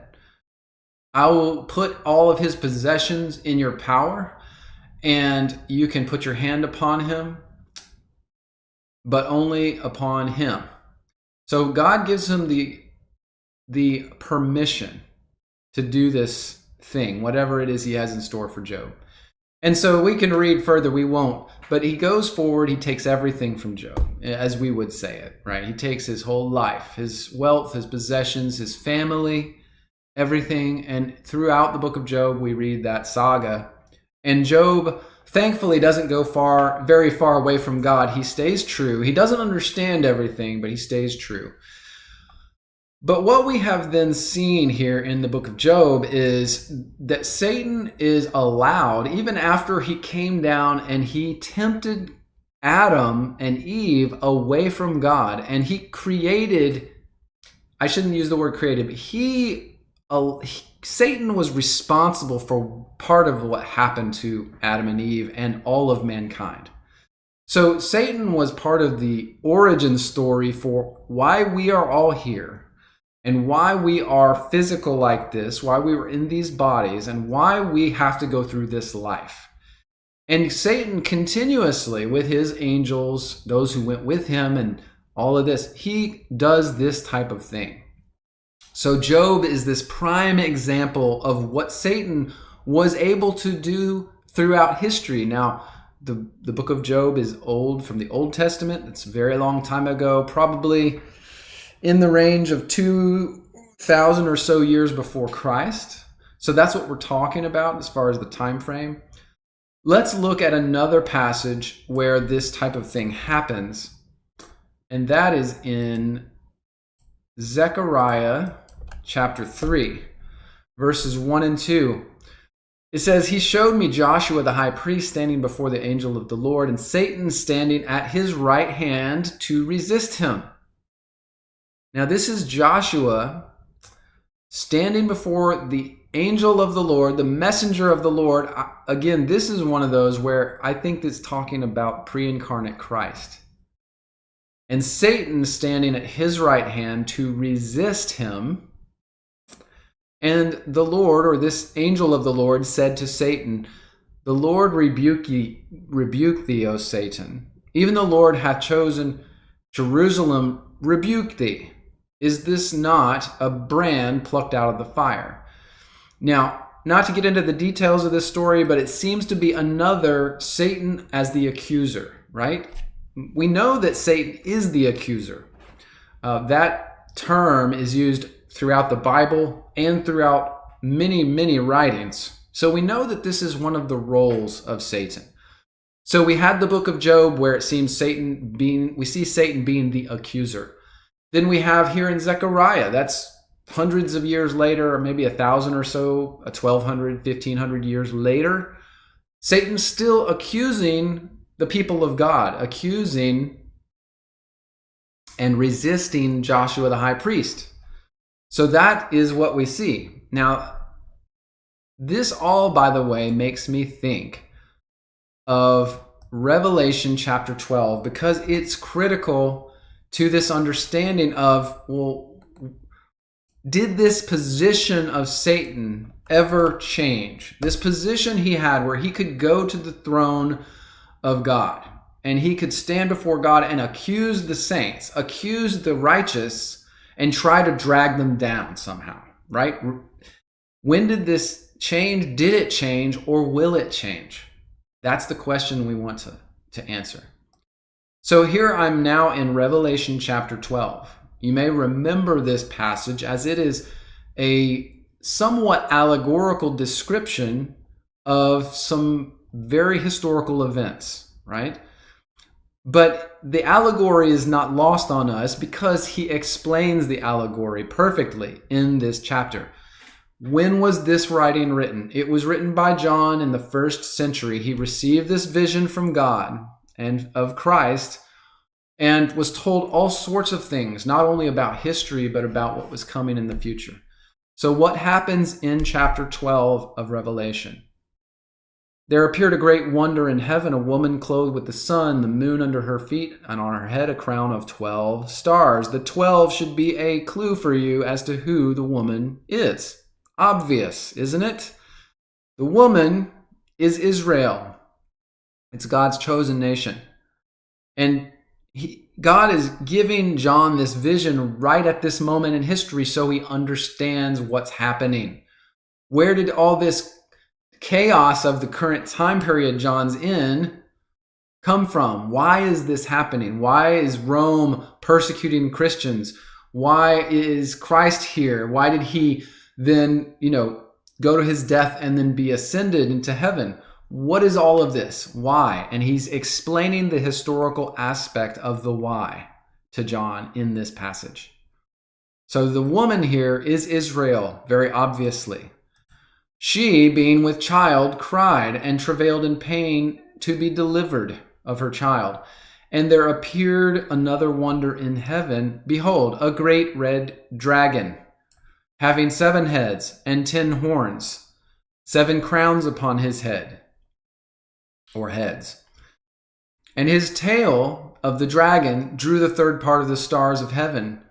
I will put all of his possessions in your power, and you can put your hand upon him, but only upon him. So God gives him the permission to do this thing, whatever it is he has in store for Job. And so we can read further, we won't, but he goes forward, he takes everything from Job, as we would say it, right? He takes his whole life, his wealth, his possessions, his family, everything. And throughout the book of Job, we read that saga. And Job, thankfully, doesn't go very far away from God. He stays true. He doesn't understand everything, but he stays true. But what we have then seen here in the book of Job is that Satan is allowed, even after he came down and he tempted Adam and Eve away from God, and he created, I shouldn't use the word created, but Satan was responsible for part of what happened to Adam and Eve and all of mankind. So Satan was part of the origin story for why we are all here and why we are physical like this, why we were in these bodies, and why we have to go through this life. And Satan continuously, with his angels, those who went with him and all of this, he does this type of thing. So Job is this prime example of what Satan was able to do throughout history. Now, the book of Job is old, from the Old Testament. It's a very long time ago, probably in the range of 2,000 or so years before Christ. So that's what we're talking about as far as the time frame. Let's look at another passage where this type of thing happens, and that is in Zechariah chapter 3, verses 1 and 2. It says, "He showed me Joshua the high priest standing before the angel of the Lord, and Satan standing at his right hand to resist him." Now this is Joshua standing before the angel of the Lord, the messenger of the Lord. Again, this is one of those where I think it's talking about pre-incarnate Christ. And Satan standing at his right hand to resist him. And the Lord, or this angel of the Lord, said to Satan, "The Lord rebuke thee, O Satan. Even the Lord hath chosen Jerusalem, rebuke thee. Is this not a brand plucked out of the fire?" Now, not to get into the details of this story, but it seems to be another Satan as the accuser, right? We know that Satan is the accuser. That term is used throughout the Bible and throughout many, many writings. So we know that this is one of the roles of Satan. So we had the book of Job where it seems we see Satan being the accuser. Then we have here in Zechariah, that's hundreds of years later, or maybe 1,000 or so, 1,200, 1,500 years later, Satan's still accusing the people of God, accusing and resisting Joshua the high priest. So that is what we see. Now, this all, by the way, makes me think of Revelation chapter 12, because it's critical to this understanding of, well, did this position of Satan ever change? This position he had where he could go to the throne of God and he could stand before God and accuse the saints, accuse the righteous, and try to drag them down somehow, right? When did this change? Did it change, or will it change? That's the question we want to answer. So here I'm now in Revelation chapter 12. You may remember this passage as it is a somewhat allegorical description of some very historical events, right? But the allegory is not lost on us because he explains the allegory perfectly in this chapter. When was this writing written? It was written by John in the 1st century. He received this vision from God and of Christ, and was told all sorts of things, not only about history, but about what was coming in the future. So what happens in chapter 12 of Revelation? "There appeared a great wonder in heaven, a woman clothed with the sun, the moon under her feet, and on her head a crown of 12 stars. The 12 should be a clue for you as to who the woman is." Obvious, isn't it? The woman is Israel. It's God's chosen nation. And God is giving John this vision right at this moment in history so he understands what's happening. Where did all this chaos of the current time period John's in come from? Why is this happening? Why is Rome persecuting Christians? Why is Christ here? Why did he then, go to his death and then be ascended into heaven? What is all of this? Why? And he's explaining the historical aspect of the why to John in this passage. So the woman here is Israel, very obviously. She, being with child, cried and travailed in pain to be delivered. of her child. And there appeared another wonder in heaven. Behold, a great red dragon, having 7 heads and 10 horns, 7 crowns upon his head, or heads. And his tail of the dragon drew the third part of the stars of heaven.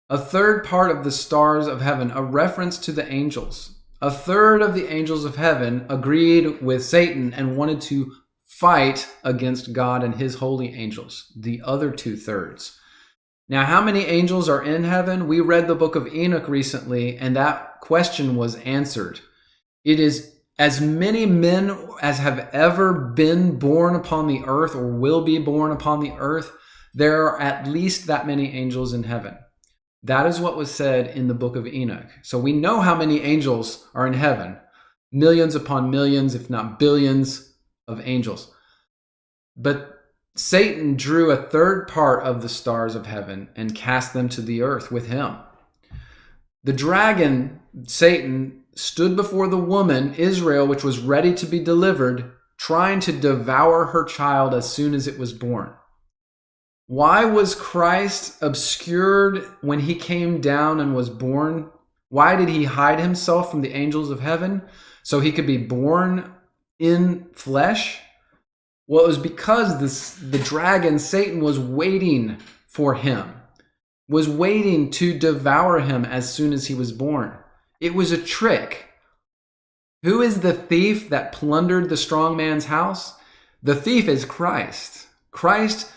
A third part of the stars of heaven, a reference to the angels. A third of the angels of heaven agreed with Satan and wanted to fight against God and his holy angels, the other 2/3. Now, how many angels are in heaven? We read the book of Enoch recently, and that question was answered. It is as many men as have ever been born upon the earth or will be born upon the earth. There are at least that many angels in heaven. That is what was said in the book of Enoch. So we know how many angels are in heaven. Millions upon millions, if not billions of angels. But Satan drew a third part of the stars of heaven and cast them to the earth with him. The dragon, Satan, stood before the woman, Israel, which was ready to be delivered, trying to devour her child as soon as it was born. Why was Christ obscured when he came down and was born? Why did he hide himself from the angels of heaven? So he could be born in flesh? Well, it was because the dragon, Satan, was waiting for him, was waiting to devour him as soon as he was born. It was a trick. Who is the thief that plundered the strong man's house? The thief is Christ. Christ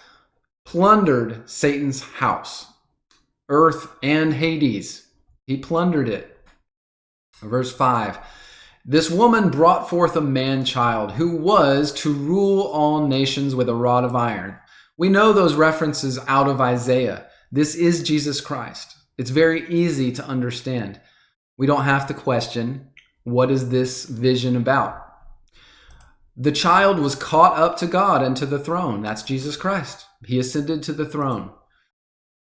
plundered Satan's house, earth and Hades. He plundered it. Verse 5, this woman brought forth a man-child who was to rule all nations with a rod of iron. We know those references out of Isaiah. This is Jesus Christ. It's very easy to understand. We don't have to question, what is this vision about? The child was caught up to God and to the throne. That's Jesus Christ. He ascended to the throne.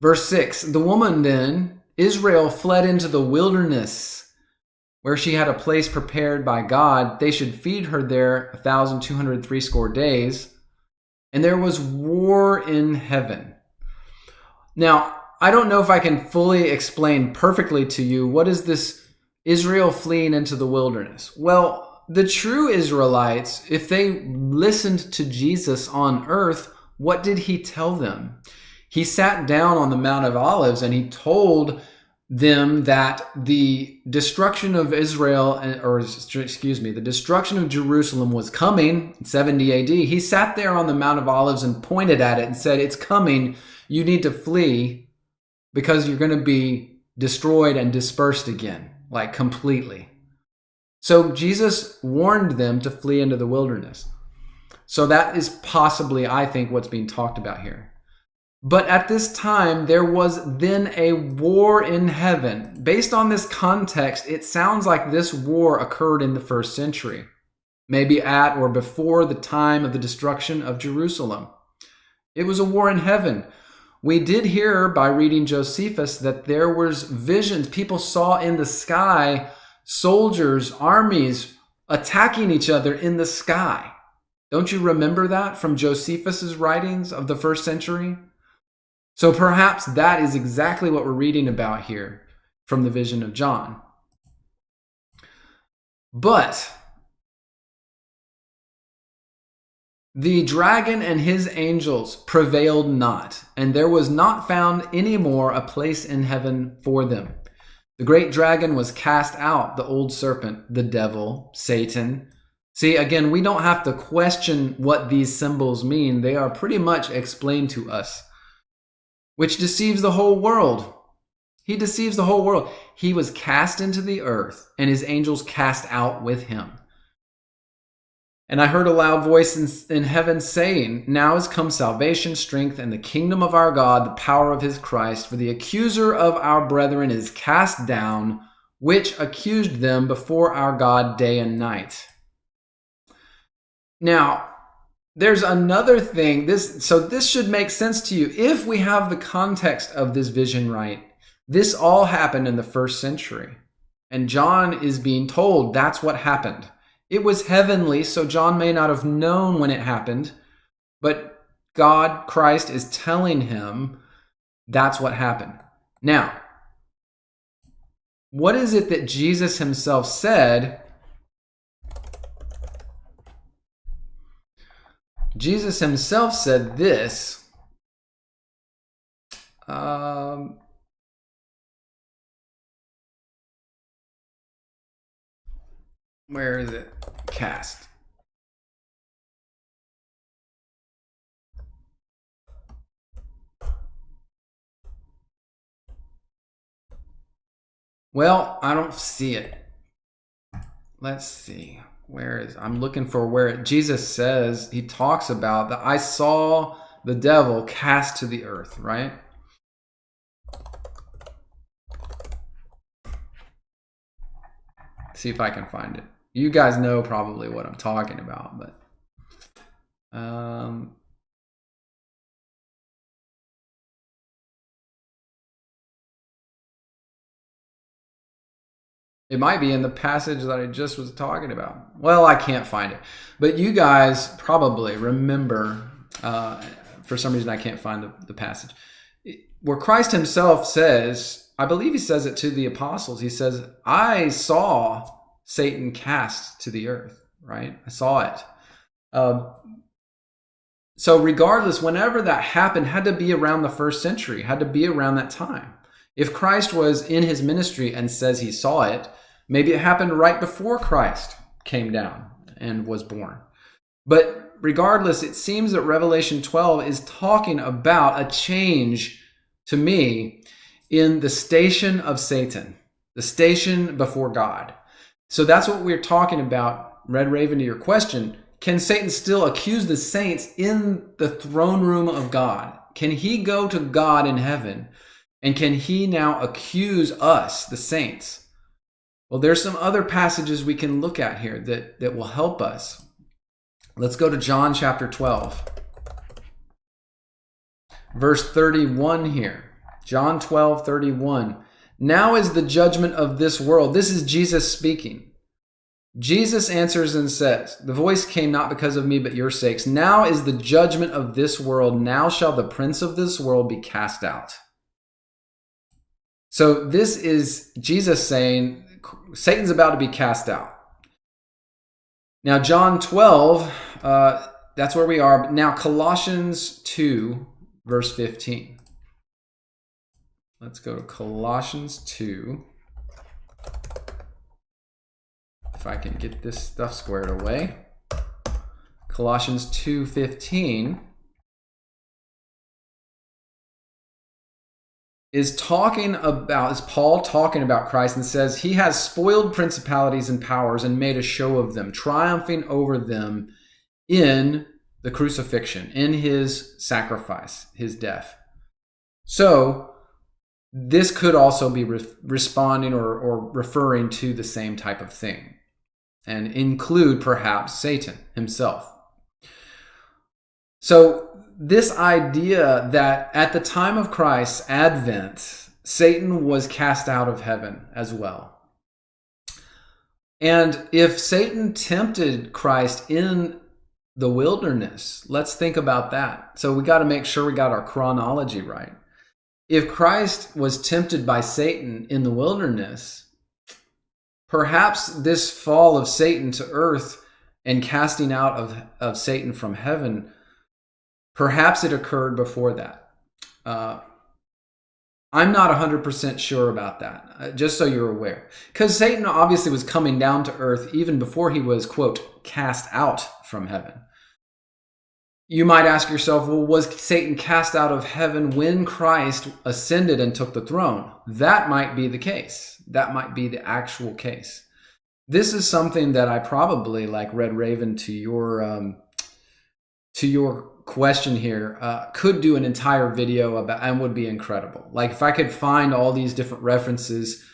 Verse 6, the woman then, Israel, fled into the wilderness where she had a place prepared by God. They should feed her there 1,260 days. And there was war in heaven. Now, I don't know if I can fully explain perfectly to you what is this Israel fleeing into the wilderness. Well, the true Israelites, if they listened to Jesus on earth, what did he tell them? He sat down on the Mount of Olives and he told them that the destruction of Israel, the destruction of Jerusalem was coming in 70 AD. He sat there on the Mount of Olives and pointed at it and said, it's coming. You need to flee because you're going to be destroyed and dispersed again, like completely. So Jesus warned them to flee into the wilderness. So that is possibly, I think, what's being talked about here. But at this time, there was then a war in heaven. Based on this context, it sounds like this war occurred in the 1st century, maybe at or before the time of the destruction of Jerusalem. It was a war in heaven. We did hear by reading Josephus that there was visions. People saw in the sky soldiers, armies attacking each other in the sky. Don't you remember that from Josephus's writings of the 1st century? So perhaps that is exactly what we're reading about here from the vision of John. But the dragon and his angels prevailed not, and there was not found any more a place in heaven for them. The great dragon was cast out, the old serpent, the devil, Satan. See, again, we don't have to question what these symbols mean. They are pretty much explained to us. Which deceives the whole world. He deceives the whole world. He was cast into the earth, and his angels cast out with him. And I heard a loud voice in heaven saying, now is come salvation, strength, and the kingdom of our God, the power of his Christ. For the accuser of our brethren is cast down, which accused them before our God day and night. Now, there's another thing. This should make sense to you. If we have the context of this vision right, this all happened in the 1st century. And John is being told that's what happened. It was heavenly, so John may not have known when it happened. But God, Christ, is telling him that's what happened. Now, what is it that Jesus himself said? Jesus himself said this. Where is it? Cast. Well, I don't see it. Let's see. Where is, I'm looking for where Jesus says, he talks about that I saw the devil cast to the earth, right? See if I can find it. You guys know probably what I'm talking about, but it might be in the passage that I just was talking about. Well, I can't find it. But you guys probably remember, for some reason I can't find the passage, where Christ himself says, I believe he says it to the apostles. He says, I saw Satan cast to the earth, right? I saw it. So regardless, whenever that happened, had to be around the first century, had to be around that time. If Christ was in his ministry and says he saw it, maybe it happened right before Christ came down and was born. But regardless, it seems that Revelation 12 is talking about a change, to me, in the station of Satan, the station before God. So that's what we're talking about, Red Raven, to your question. Can Satan still accuse the saints in the throne room of God? Can he go to God in heaven? And can he now accuse us, the saints? Well, there's some other passages we can look at here that will help us. Let's go to John chapter 12. Verse 31 here. John 12:31. Now is the judgment of this world. This is Jesus speaking. Jesus answers and says, the voice came not because of me, but your sakes. Now is the judgment of this world. Now shall the prince of this world be cast out. So this is Jesus saying Satan's about to be cast out. Now, John 12, that's where we are. Now, Colossians 2, verse 15. Let's go to Colossians 2. If I can get this stuff squared away. Colossians 2:15 is Paul talking about Christ and says he has spoiled principalities and powers and made a show of them, triumphing over them in the crucifixion, in his sacrifice, his death. So this could also be responding or referring to the same type of thing, and include perhaps Satan himself. So this idea that at the time of Christ's advent, Satan was cast out of heaven as well. And if Satan tempted Christ in the wilderness, let's think about that. So we got to make sure we got our chronology right. If Christ was tempted by Satan in the wilderness, perhaps this fall of Satan to earth and casting out of Satan from heaven, perhaps it occurred before that. I'm not 100% sure about that, just so you're aware. Because Satan obviously was coming down to earth even before he was, quote, cast out from heaven. You might ask yourself, well, was Satan cast out of heaven when Christ ascended and took the throne? That might be the case. That might be the actual case. This is something that I probably, like Red Raven, to your question here, could do an entire video about, and would be incredible. Like if I could find all these different references,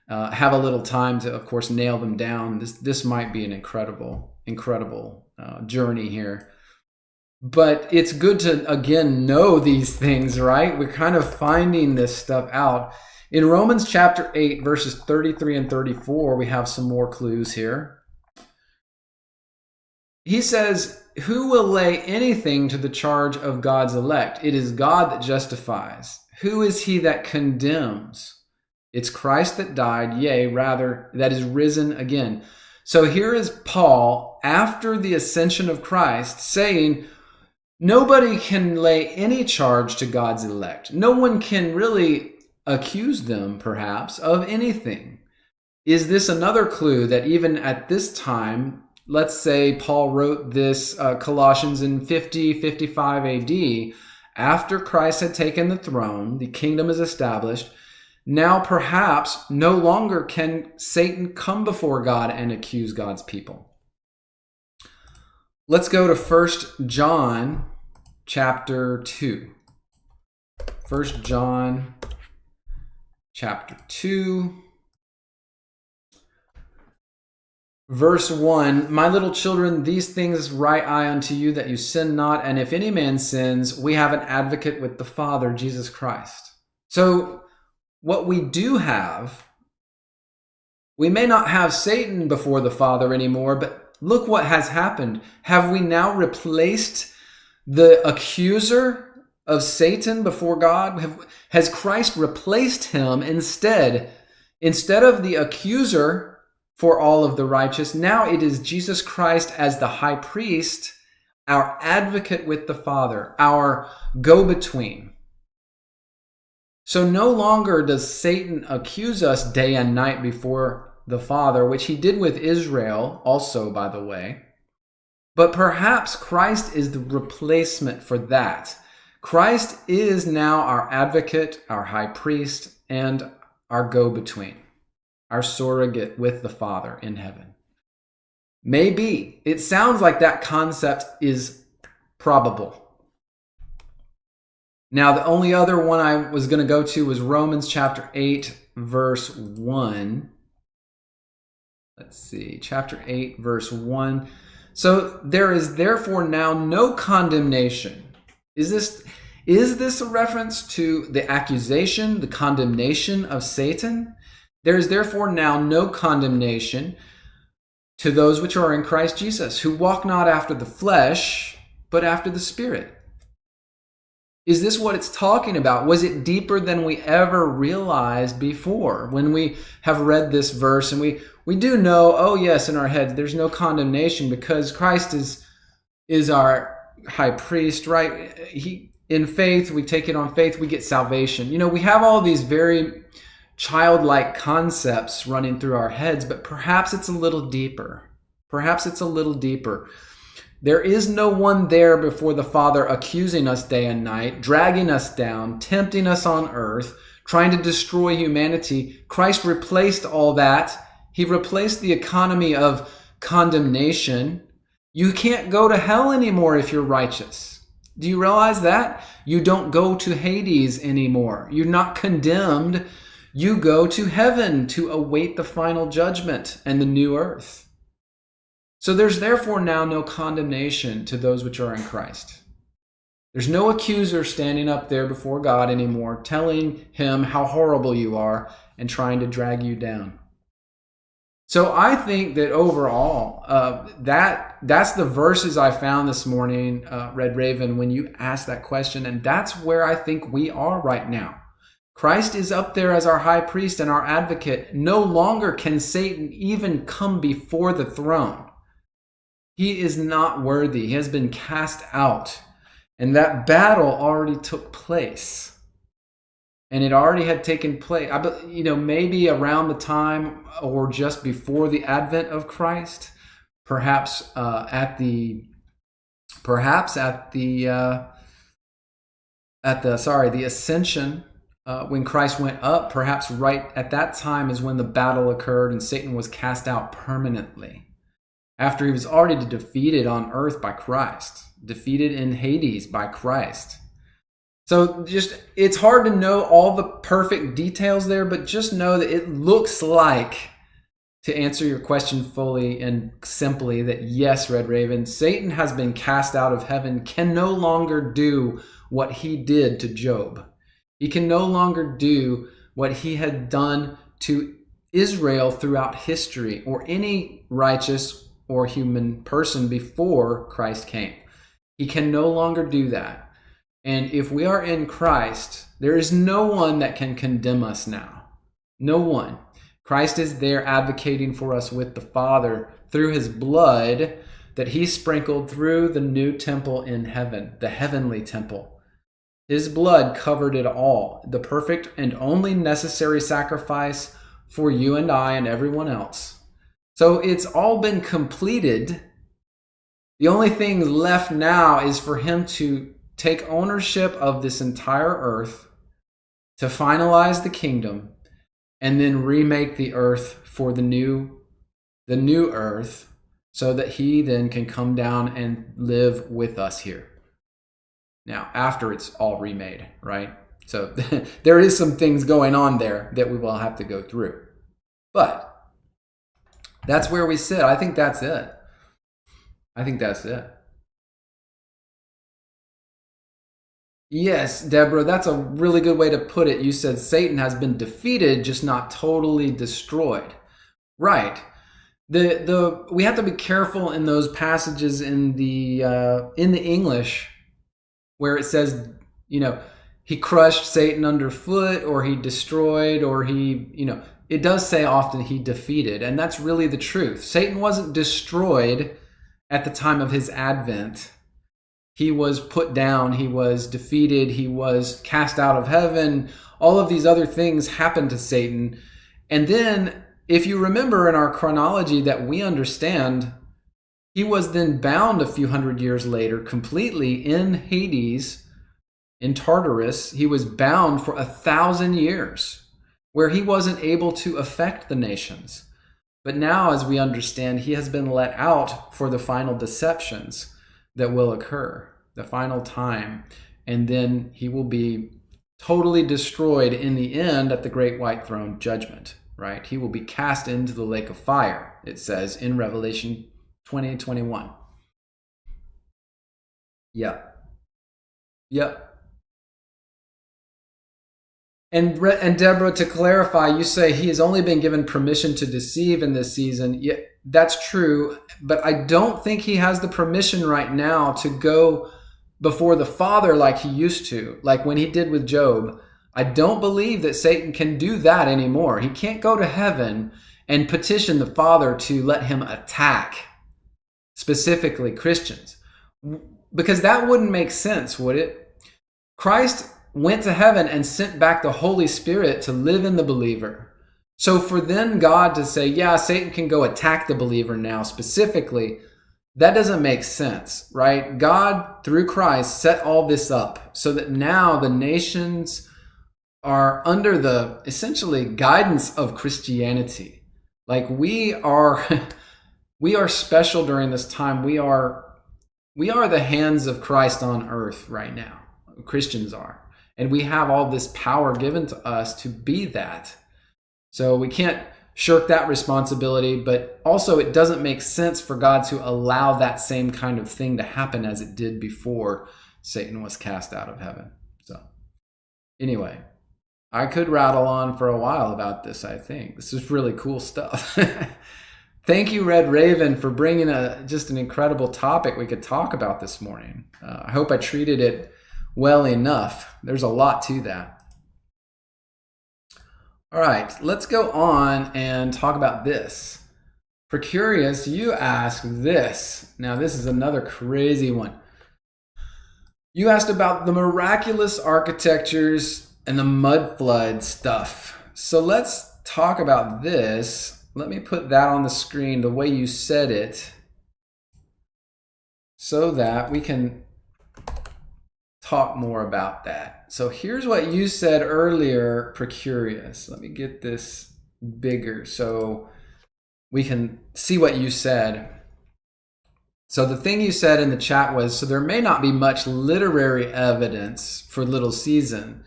have a little time to, of course, nail them down, this might be an incredible journey here. But it's good to, again, know these things, right? We're kind of finding this stuff out. In Romans chapter 8, verses 33 and 34, we have some more clues here. He says, who will lay anything to the charge of God's elect? It is God that justifies. Who is he that condemns? It's Christ that died, yea, rather, that is risen again. So here is Paul, after the ascension of Christ, saying, nobody can lay any charge to God's elect. No one can really accuse them, perhaps, of anything. Is this another clue that even at this time, let's say Paul wrote this Colossians in 55 AD, after Christ had taken the throne, the kingdom is established, now perhaps no longer can Satan come before God and accuse God's people. Let's go to 1 John chapter 2. 1 John chapter 2. Verse 1, my little children, these things write I unto you, that you sin not. And if any man sins, we have an advocate with the Father, Jesus Christ. So what we do have, we may not have Satan before the Father anymore, but look what has happened. Have we now replaced the accuser of Satan before God? Has Christ replaced him instead of the accuser for all of the righteous? Now it is Jesus Christ as the high priest, our advocate with the Father, our go-between. So no longer does Satan accuse us day and night before the Father, which he did with Israel also, by the way. But perhaps Christ is the replacement for that. Christ is now our advocate, our high priest, and our go-between, our surrogate with the Father in heaven. Maybe. It sounds like that concept is probable. Now, the only other one I was going to go to was Romans chapter 8, verse 1. Let's see, chapter 8, verse 1. So there is therefore now no condemnation. Is this a reference to the accusation, the condemnation of Satan? There is therefore now no condemnation to those which are in Christ Jesus, who walk not after the flesh, but after the Spirit. Is this what it's talking about? Was it deeper than we ever realized before when we have read this verse? And we do know, oh yes, in our heads, there's no condemnation because Christ is our high priest, right? In faith, we take it on faith, we get salvation. You know, we have all these very childlike concepts running through our heads, but perhaps it's a little deeper. Perhaps it's a little deeper. There is no one there before the Father accusing us day and night, dragging us down, tempting us on earth, trying to destroy humanity. Christ replaced all that. He replaced the economy of condemnation. You can't go to hell anymore if you're righteous. Do you realize that? You don't go to Hades anymore. You're not condemned. You go to heaven to await the final judgment and the new earth. So there's therefore now no condemnation to those which are in Christ. There's no accuser standing up there before God anymore, telling him how horrible you are and trying to drag you down. So I think that overall, that's the verses I found this morning, Red Raven, when you asked that question. And that's where I think we are right now. Christ is up there as our high priest and our advocate. No longer can Satan even come before the throne. He is not worthy. He has been cast out. And that battle already took place. And it already had taken place, maybe around the time or just before the advent of Christ, perhaps at the ascension, when Christ went up, perhaps right at that time is when the battle occurred and Satan was cast out permanently. After he was already defeated on earth by Christ, defeated in Hades by Christ. So it's hard to know all the perfect details there, but just know that it looks like, to answer your question fully and simply, that yes, Red Raven, Satan has been cast out of heaven, can no longer do what he did to Job. He can no longer do what he had done to Israel throughout history, or any righteous or human person before Christ came. He can no longer do that. And if we are in Christ, there is no one that can condemn us now. No one. Christ is there advocating for us with the Father through his blood that he sprinkled through the new temple in heaven, the heavenly temple. His blood covered it all, the perfect and only necessary sacrifice for you and I and everyone else. So it's all been completed. The only thing left now is for him to take ownership of this entire earth, to finalize the kingdom, and then remake the earth for the new earth, so that he then can come down and live with us here. Now, after it's all remade, right? So there is some things going on there that we will have to go through. But that's where we sit. I think that's it. Yes, Deborah, that's a really good way to put it. You said Satan has been defeated, just not totally destroyed. Right. We have to be careful in those passages in the English where it says, he crushed Satan underfoot, or he destroyed, or it does say often he defeated, and that's really the truth. Satan wasn't destroyed at the time of his advent. He was put down, he was defeated, he was cast out of heaven. All of these other things happened to Satan. And then, if you remember in our chronology that we understand, he was then bound a few hundred years later completely in Hades, in Tartarus. He was bound for 1,000 years, where he wasn't able to affect the nations. But now, as we understand, he has been let out for the final deceptions that will occur, the final time. And then he will be totally destroyed in the end at the great white throne judgment. Right? He will be cast into the lake of fire, it says in Revelation 20:21. Yep. And Deborah, to clarify, you say he has only been given permission to deceive in this season. Yeah, that's true, but I don't think he has the permission right now to go before the Father like he used to, like when he did with Job. I don't believe that Satan can do that anymore. He can't go to heaven and petition the Father to let him attack specifically Christians, because that wouldn't make sense, would it? Christ went to heaven and sent back the Holy Spirit to live in the believer. So for then God to say, yeah, Satan can go attack the believer now specifically, that doesn't make sense, right? God, through Christ, set all this up so that now the nations are under the essentially guidance of Christianity. Like we are special during this time. We are the hands of Christ on earth right now. Christians are. And we have all this power given to us to be that. So we can't shirk that responsibility, but also it doesn't make sense for God to allow that same kind of thing to happen as it did before Satan was cast out of heaven. So anyway, I could rattle on for a while about this, I think. This is really cool stuff. Thank you, Red Raven, for bringing just an incredible topic we could talk about this morning. I hope I treated it well enough. There's a lot to that. All right, let's go on and talk about this. Precurious, you ask this. Now, this is another crazy one. You asked about the miraculous architectures and the mud flood stuff. So let's talk about this. Let me put that on the screen the way you said it so that we can talk more about that. So here's what you said earlier, Precurious. Let me get this bigger so we can see what you said. So the thing you said in the chat was, so there may not be much literary evidence for Little Season.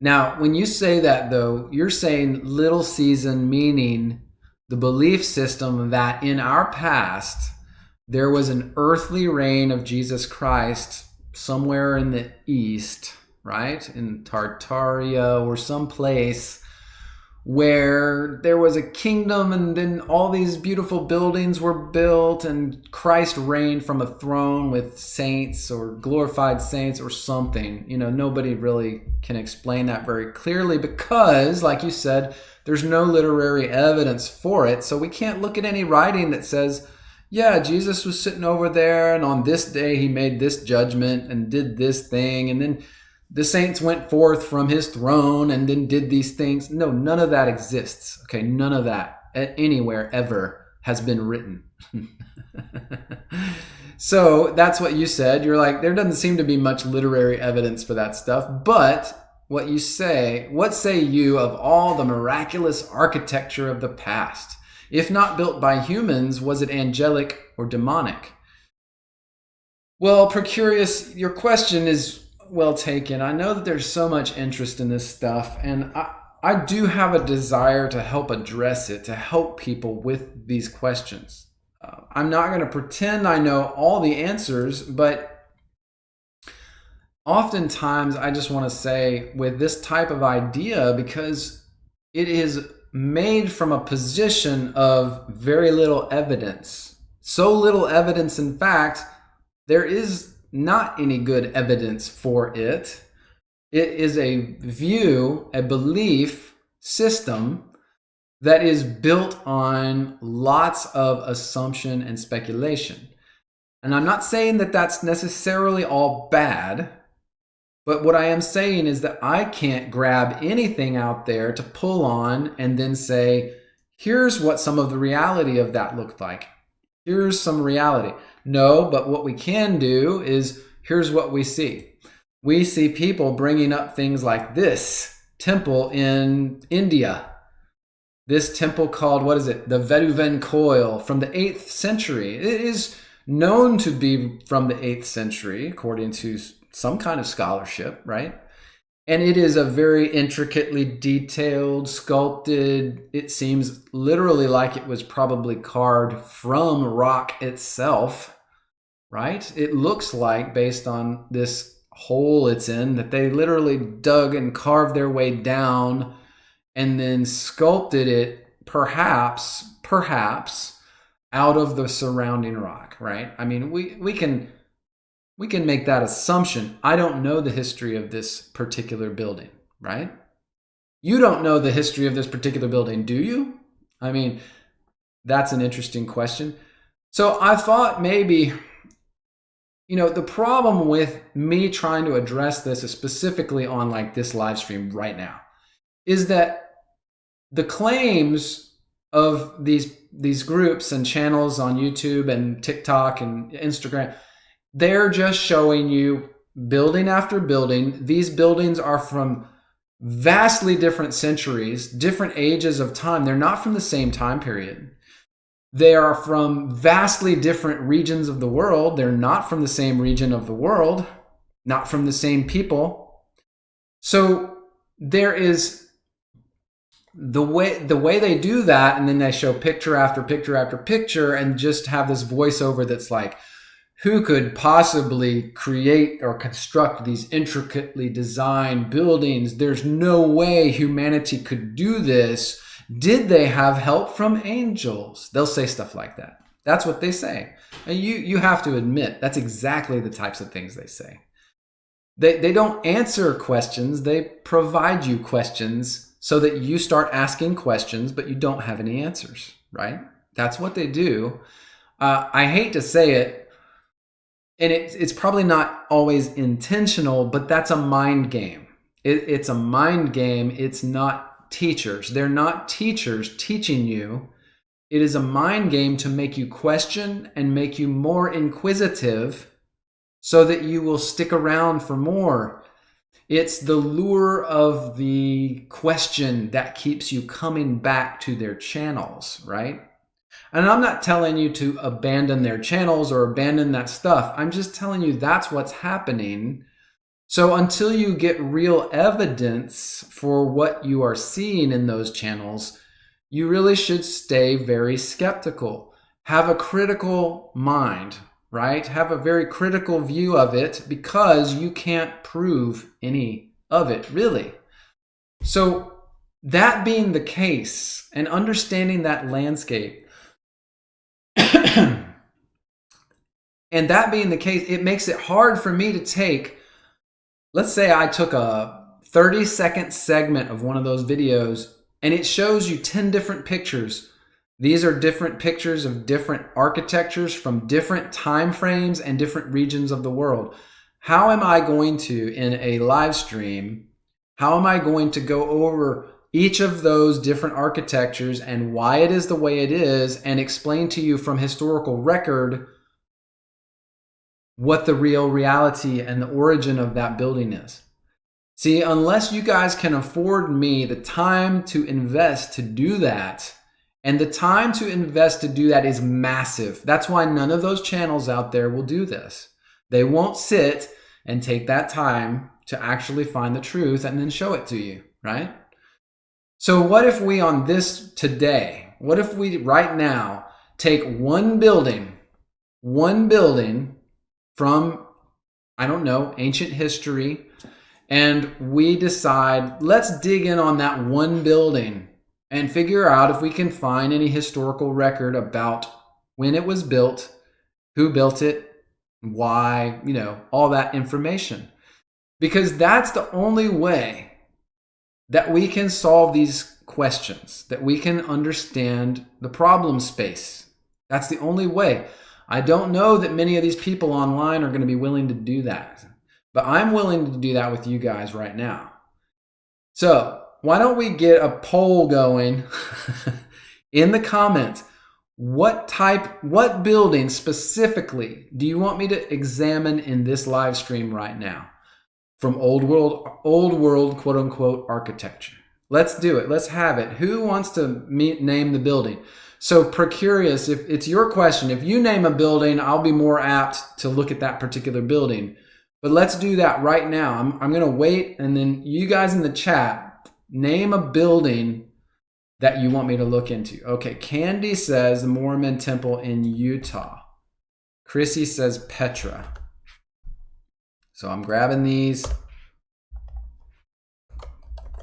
Now, when you say that, though, you're saying Little Season meaning the belief system that in our past, there was an earthly reign of Jesus Christ somewhere in the east, right? In Tartaria or someplace where there was a kingdom and then all these beautiful buildings were built and Christ reigned from a throne with saints or glorified saints or something. Nobody really can explain that very clearly because, like you said, there's no literary evidence for it. So we can't look at any writing that says, yeah, Jesus was sitting over there and on this day he made this judgment and did this thing, and then the saints went forth from his throne and then did these things. No, none of that exists. Okay, none of that anywhere ever has been written. So that's what you said. You're like, there doesn't seem to be much literary evidence for that stuff. But what say you of all the miraculous architecture of the past? If not built by humans, was it angelic or demonic? Well, Procurious, your question is well taken. I know that there's so much interest in this stuff, and I do have a desire to help address it, to help people with these questions. I'm not going to pretend I know all the answers, but oftentimes I just want to say with this type of idea, because it is made from a position of very little evidence. So little evidence, in fact, there is not any good evidence for it. It is a view, a belief system that is built on lots of assumption and speculation. And I'm not saying that that's necessarily all bad, but what I am saying is that I can't grab anything out there to pull on and then say, here's what some of the reality of that looked like. Here's some reality. No, but what we can do is, here's what we see. We see people bringing up things like this temple in India. This temple called, the Veduvan Coil from the 8th century. It is known to be from the 8th century, according to some kind of scholarship, right? And it is a very intricately detailed, sculpted, it seems literally like it was probably carved from rock itself, right? It looks like, based on this hole it's in, that they literally dug and carved their way down and then sculpted it, perhaps out of the surrounding rock, right? I mean, we can make that assumption. I don't know the history of this particular building, right? You don't know the history of this particular building, do you? I mean, that's an interesting question. So I thought maybe, the problem with me trying to address this is specifically on like this live stream right now, is that the claims of these groups and channels on YouTube and TikTok and Instagram, they're just showing you building after building. These buildings are from vastly different centuries, different ages of time. They're not from the same time period. They are from vastly different regions of the world. They're not from the same region of the world, not from the same people. So there is the way they do that, and then they show picture after picture after picture and just have this voiceover that's like, who could possibly create or construct these intricately designed buildings? There's no way humanity could do this. Did they have help from angels? They'll say stuff like that. That's what they say. And you have to admit, that's exactly the types of things they say. They don't answer questions. They provide you questions so that you start asking questions, but you don't have any answers, right? That's what they do. I hate to say it, and it's probably not always intentional, but that's a mind game. It's a mind game. It's not teachers. They're not teachers teaching you. It is a mind game to make you question and make you more inquisitive so that you will stick around for more. It's the lure of the question that keeps you coming back to their channels, right? And I'm not telling you to abandon their channels or abandon that stuff. I'm just telling you that's what's happening. So until you get real evidence for what you are seeing in those channels, you really should stay very skeptical. Have a critical mind, right? Have a very critical view of it, because you can't prove any of it, really. So That being the case, and understanding that landscape, and that being the case, it makes it hard for me to take, let's say I took a 30-second segment of one of those videos and it shows you 10 different pictures. These are different pictures of different architectures from different time frames and different regions of the world. How am I going to, in a live stream, how am I going to go over each of those different architectures and why it is the way it is and explain to you from historical record what the real reality and the origin of that building is? See, unless you guys can afford me the time to invest to do that, and the time to invest to do that is massive. That's why none of those channels out there will do this. They won't sit and take that time to actually find the truth and then show it to you, right? So what if we on this today, what if we right now take one building from, I don't know, ancient history, and we decide, let's dig in on that one building and figure out if we can find any historical record about when it was built, who built it, why, all that information. Because that's the only way that we can solve these questions, that we can understand the problem space. That's the only way. I don't know that many of these people online are going to be willing to do that, but I'm willing to do that with you guys right now. So why don't we get a poll going in the comments? What building specifically do you want me to examine in this live stream right now from old world, quote unquote, architecture? Let's do it. Let's have it. Who wants to name the building? So Precurious, if it's your question, if you name a building, I'll be more apt to look at that particular building. But let's do that right now. I'm going to wait, and then you guys in the chat, name a building that you want me to look into. Okay, Candy says the Mormon temple in Utah. Chrissy says Petra. So I'm grabbing these.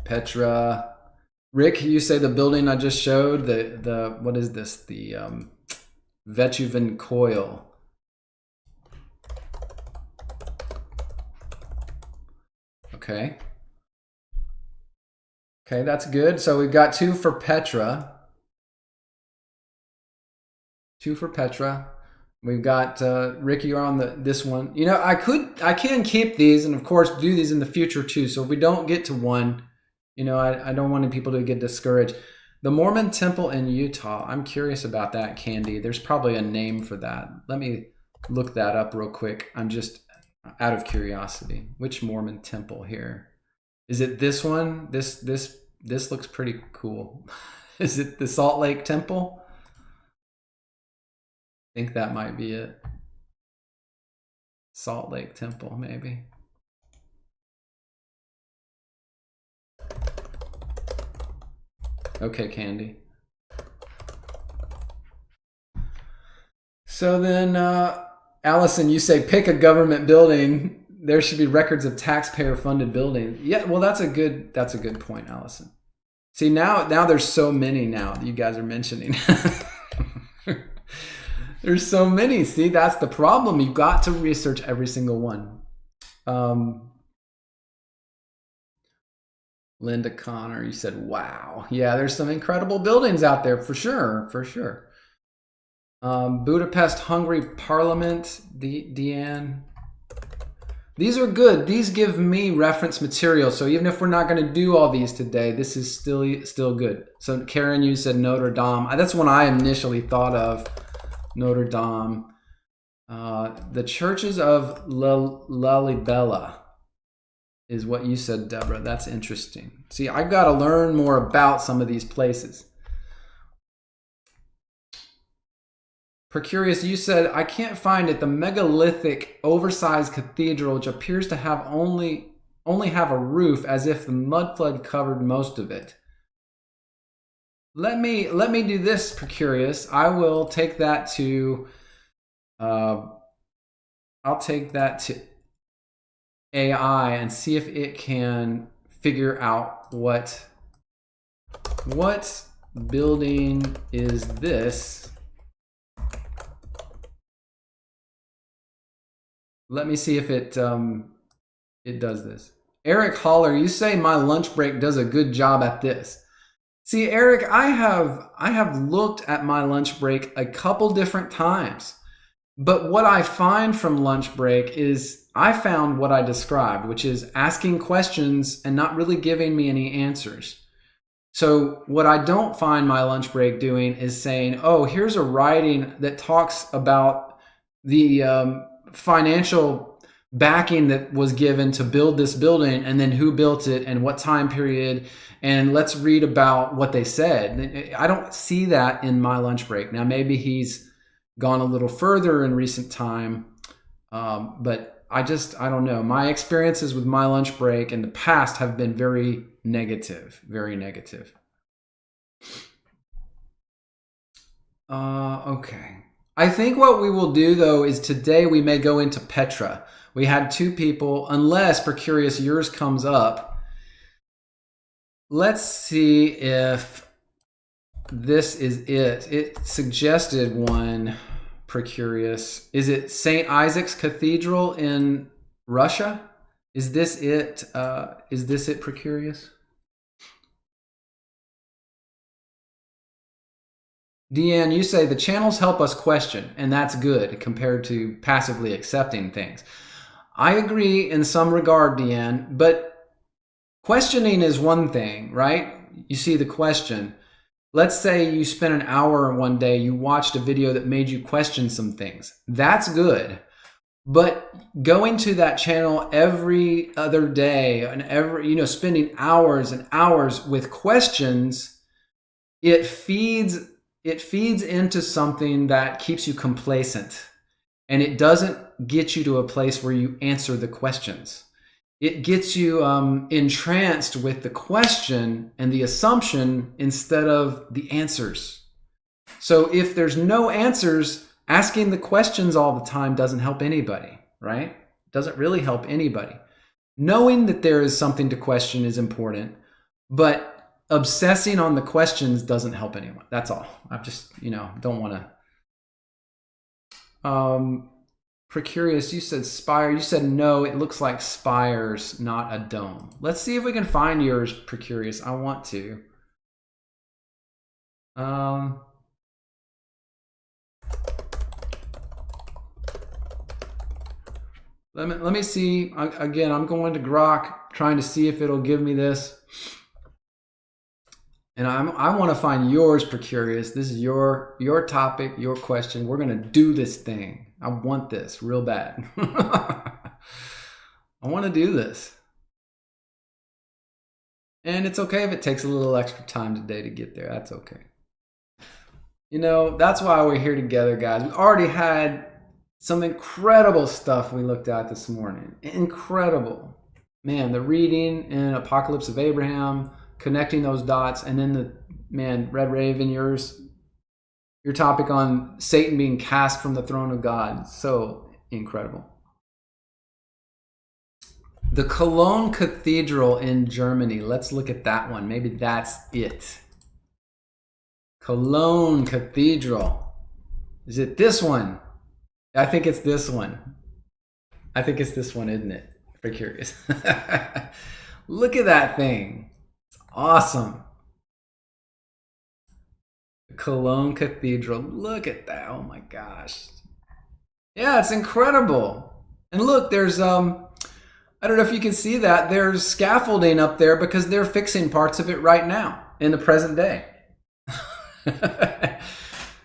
Petra. Rick, you say the building I just showed, the what is this? The Vesuvian coil. Okay. Okay, that's good. So we've got 2 for Petra. 2 for Petra. We've got Rick, you're on this one. I can keep these and of course do these in the future too. So if we don't get to one, I don't want people to get discouraged. The Mormon temple in Utah. I'm curious about that, Candy. There's probably a name for that. Let me look that up real quick. I'm just out of curiosity. Which Mormon temple here? Is it this one? This looks pretty cool. Is it the Salt Lake Temple? I think that might be it. Salt Lake Temple, maybe. Okay, Candy. So then, Allison, you say pick a government building. There should be records of taxpayer-funded buildings. Yeah, well, that's a good point, Allison. See, now there's so many now that you guys are mentioning. There's so many. See, that's the problem. You've got to research every single one. Linda Connor, you said, wow. Yeah, there's some incredible buildings out there for sure. Budapest Hungary Parliament, Deanne. These are good. These give me reference material. So even if we're not going to do all these today, this is still good. So Karen, you said Notre Dame. That's one I initially thought of, Notre Dame. The churches of Lalibela is what you said, Deborah. That's interesting. See, I've got to learn more about some of these places. Precurious, you said, I can't find it. The megalithic, oversized cathedral, which appears to have only have a roof, as if the mud flood covered most of it. Let me do this, Precurious. I will take that to I'll take that to AI and see if it can figure out what What building is this? Let me see if it does this. Eric Holler, you say my lunch break does a good job at this. See, Eric, I have looked at my lunch break a couple different times. But what I find from lunch break is I found what I described, which is asking questions and not really giving me any answers. So what I don't find my lunch break doing is saying, oh, here's a writing that talks about the financial backing that was given to build this building and then who built it and what time period, and let's read about what they said. I don't see that in my lunch break. Now, maybe he's gone a little further in recent time, but I don't know. My experiences with my lunch break in the past have been very negative, very negative. Okay. I think what we will do, though, is today we may go into Petra. We had 2 people, unless, per curious, yours comes up. Let's see if this is it. It suggested one, per curious. Is it St. Isaac's Cathedral in Russia? Is this it? Is this it, per curious? Deanne, you say the channels help us question, and that's good compared to passively accepting things. I agree in some regard, Deanne, but questioning is one thing, right? You see the question. Let's say you spent an hour one day, you watched a video that made you question some things. That's good. But going to that channel every other day and spending hours and hours with questions, it feeds into something that keeps you complacent, and it doesn't get you to a place where you answer the questions. It gets you entranced with the question and the assumption instead of the answers. So if there's no answers, asking the questions all the time doesn't help anybody, right? It doesn't really help anybody. Knowing that there is something to question is important, but obsessing on the questions doesn't help anyone. That's all. I just, don't want to. Precurious, you said spire. You said no, it looks like spires, not a dome. Let's see if we can find yours, Precurious. I want to. Let me see. Again, I'm going to Grok, trying to see if it'll give me this. And I want to find yours, Precurious. This is your topic, your question. We're going to do this thing. I want this real bad. I want to do this. And it's okay if it takes a little extra time today to get there. That's okay. That's why we're here together, guys. We already had some incredible stuff we looked at this morning. Incredible. Man, the reading in Apocalypse of Abraham, connecting those dots, and then Red Raven, your topic on Satan being cast from the throne of God. So incredible. The Cologne Cathedral in Germany. Let's look at that one. Maybe that's it. Cologne Cathedral. Is it this one? I think it's this one. I think it's this one, isn't it? For curious. Look at that thing. It's awesome. Cologne Cathedral. Look at that. Oh my gosh. Yeah, it's incredible. And look, there's I don't know if you can see that. There's scaffolding up there because they're fixing parts of it right now in the present day.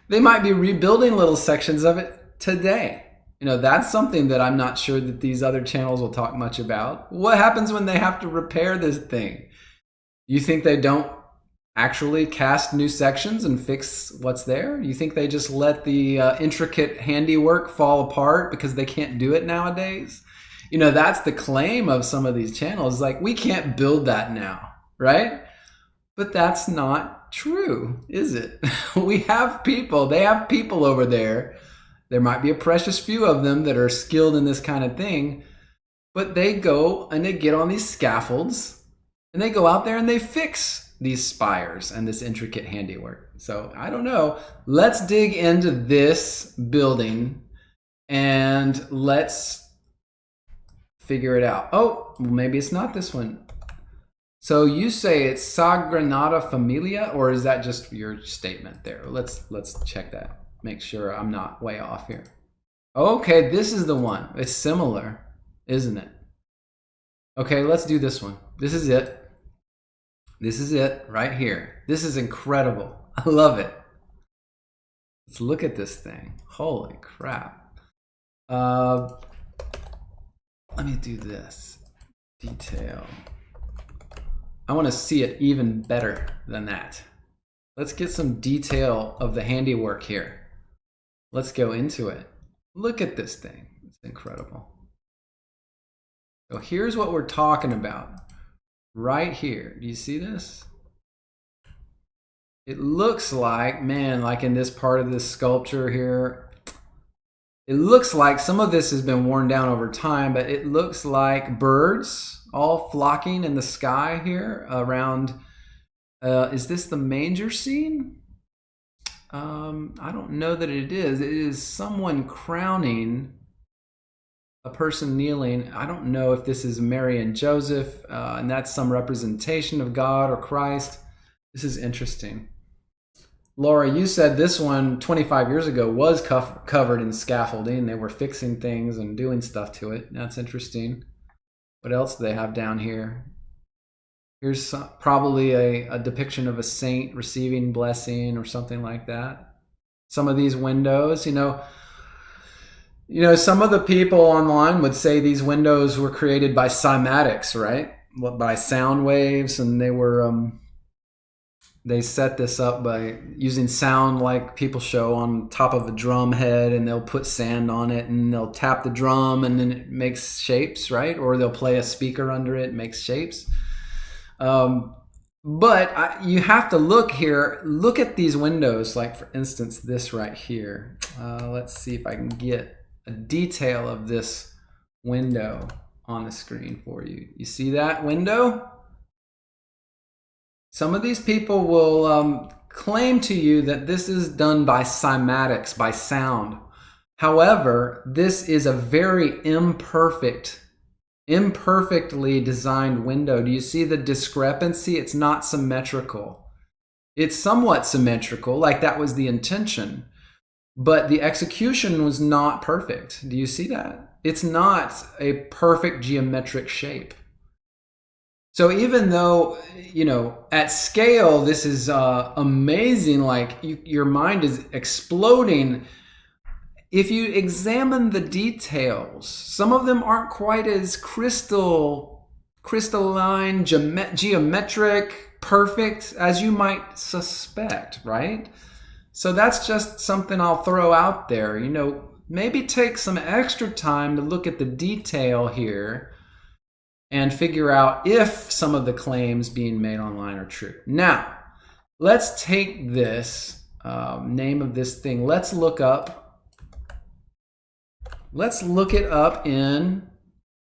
They might be rebuilding little sections of it today. That's something that I'm not sure that these other channels will talk much about. What happens when they have to repair this thing? You think they don't actually cast new sections and fix what's there? You think they just let the intricate handiwork fall apart because they can't do it nowadays? That's the claim of some of these channels. Like, we can't build that now, right? But that's not true, is it? We have people. They have people over there. There might be a precious few of them that are skilled in this kind of thing, but they go and they get on these scaffolds and they go out there and they fix these spires and this intricate handiwork. So I don't know. Let's dig into this building and let's figure it out. Oh, well, maybe it's not this one. So you say it's Sagrada Familia, or is that just your statement there? Let's check that. Make sure I'm not way off here. Okay, this is the one. It's similar, isn't it? Okay, let's do this one. This is it. This is it right here. This is incredible. I love it. Let's look at this thing. Holy crap. Let me do this. Detail. I want to see it even better than that. Let's get some detail of the handiwork here. Let's go into it. Look at this thing. It's incredible. So here's what we're talking about. Right here. Do you see this? It looks like, man, like in this part of this sculpture here, it looks like some of this has been worn down over time, but it looks like birds all flocking in the sky here around. Is this the manger scene? I don't know that it is. It is someone crowning a person kneeling. I don't know if this is Mary and Joseph, and that's some representation of God or Christ. This is interesting. Laura, you said this one 25 years ago was covered in scaffolding. They were fixing things and doing stuff to it. That's interesting. What else do they have down here? Here's probably a depiction of a saint receiving blessing or something like that. Some of these windows, you know, some of the people online would say these windows were created by cymatics, right? By sound waves, and they set this up by using sound like people show on top of a drum head, and they'll put sand on it and they'll tap the drum and then it makes shapes, right? Or they'll play a speaker under it, makes shapes. But you have to look here. Look at these windows, like for instance, this right here. Let's see if I can get a detail of this window on the screen for you. You see that window? Some of these people will claim to you that this is done by cymatics, by sound. However, this is a very imperfectly designed window. Do you see the discrepancy? It's not symmetrical. It's somewhat symmetrical, like that was the intention, but the execution was not perfect. Do you see that? It's not a perfect geometric shape. So even though, at scale, this is amazing, like your mind is exploding. If you examine the details, some of them aren't quite as crystalline, geometric, perfect as you might suspect, right? So that's just something I'll throw out there. Maybe take some extra time to look at the detail here and figure out if some of the claims being made online are true. Now, let's take this name of this thing. Let's look it up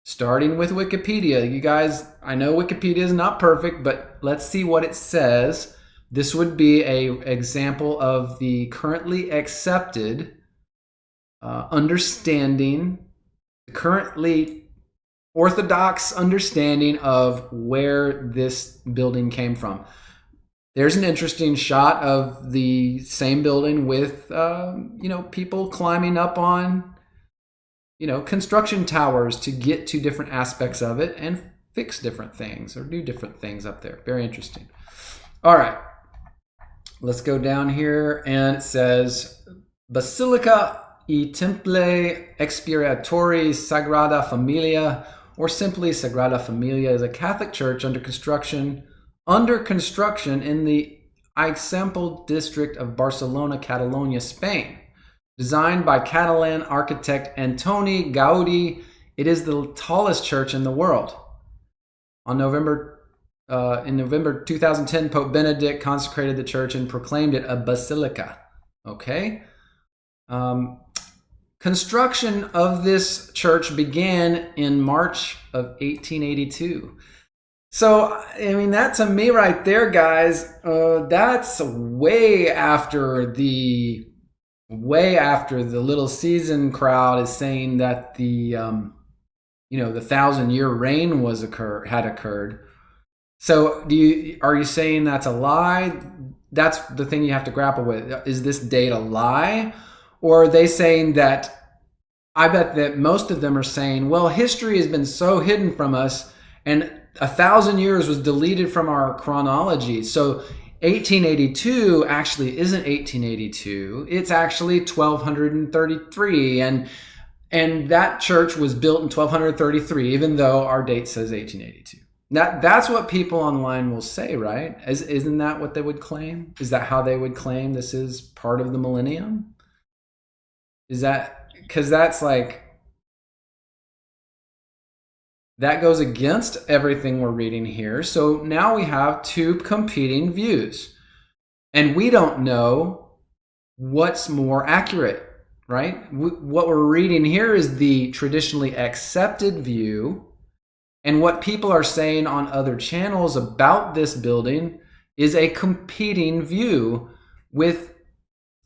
starting with Wikipedia. You guys, I know Wikipedia is not perfect, but let's see what it says. This would be an example of the currently accepted understanding, the currently orthodox understanding of where this building came from. There's an interesting shot of the same building with, people climbing up on, construction towers to get to different aspects of it and fix different things or do different things up there. Very interesting. All right, let's go down here, and it says Basilica y Temple Expiratori Sagrada Familia, or simply Sagrada Familia, is a Catholic church under construction in the Eixample district of Barcelona, Catalonia, Spain. Designed by Catalan architect Antoni Gaudi, it is the tallest church in the world. In November 2010, Pope Benedict consecrated the church and proclaimed it a basilica. Okay. Construction of this church began in March of 1882. So, I mean, that to me right there, guys, that's way after the Little Season crowd is saying that the 1,000-year reign had occurred. So are you saying that's a lie? That's the thing you have to grapple with. Is this date a lie? Or are they saying that, I bet that most of them are saying, well, history has been so hidden from us and 1,000 years was deleted from our chronology. So 1882 actually isn't 1882. It's actually 1233. And that church was built in 1233, even though our date says 1882. That's what people online will say, right? Isn't that what they would claim? Is that how they would claim this is part of the millennium? Is that because that's like, that goes against everything we're reading here. So now we have two competing views, and we don't know what's more accurate, right? What we're reading here is the traditionally accepted view. And what people are saying on other channels about this building is a competing view with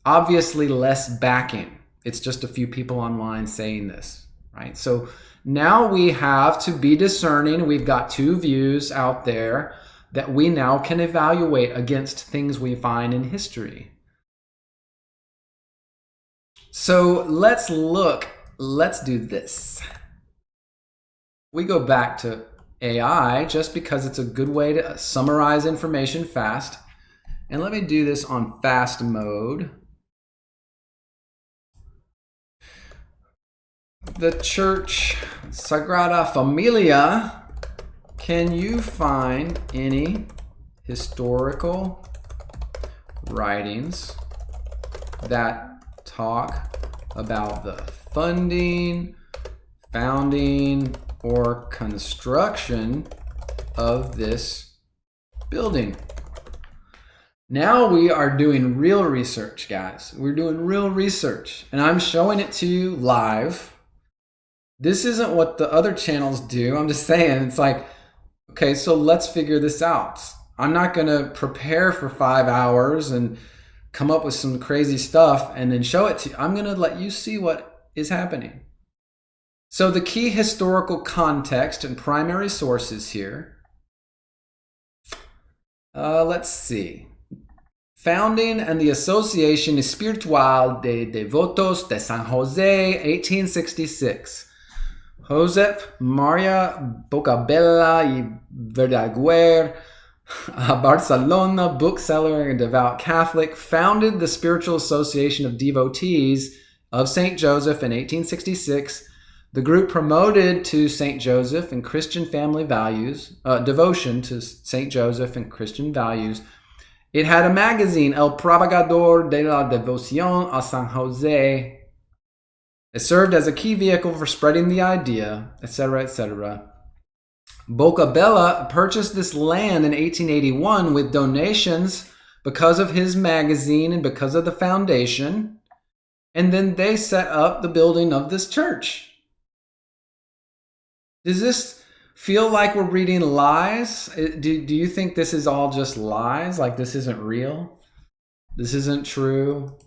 obviously less backing. It's just a few people online saying this, right? So now we have to be discerning. We've got two views out there that we now can evaluate against things we find in history. So let's do this. We go back to AI just because it's a good way to summarize information fast. And let me do this on fast mode. The church Sagrada Familia, can you find any historical writings that talk about the funding, founding, or construction of this building? Now we are doing real research, guys. We're doing real research, and I'm showing it to you live. This isn't what the other channels do. I'm just saying, it's like, okay, so let's figure this out. I'm not going to prepare for 5 hours and come up with some crazy stuff and then show it to you. I'm going to let you see what is happening. So the key historical context and primary sources here. Let's see. Founding and the Association Espiritual de Devotos de San Jose, 1866. Josep Maria Bocabella y Verdaguer, a Barcelona bookseller and devout Catholic, founded the Spiritual Association of Devotees of St. Joseph in 1866. The group promoted to St. Joseph and Christian family values, devotion to St. Joseph and Christian values. It had a magazine, El Propagador de la Devoción a San Jose. It served as a key vehicle for spreading the idea, etc., etc. Bocabella purchased this land in 1881 with donations because of his magazine and because of the foundation. And then they set up the building of this church. Does this feel like we're reading lies? Do you think this is all just lies? Like this isn't real? This isn't true?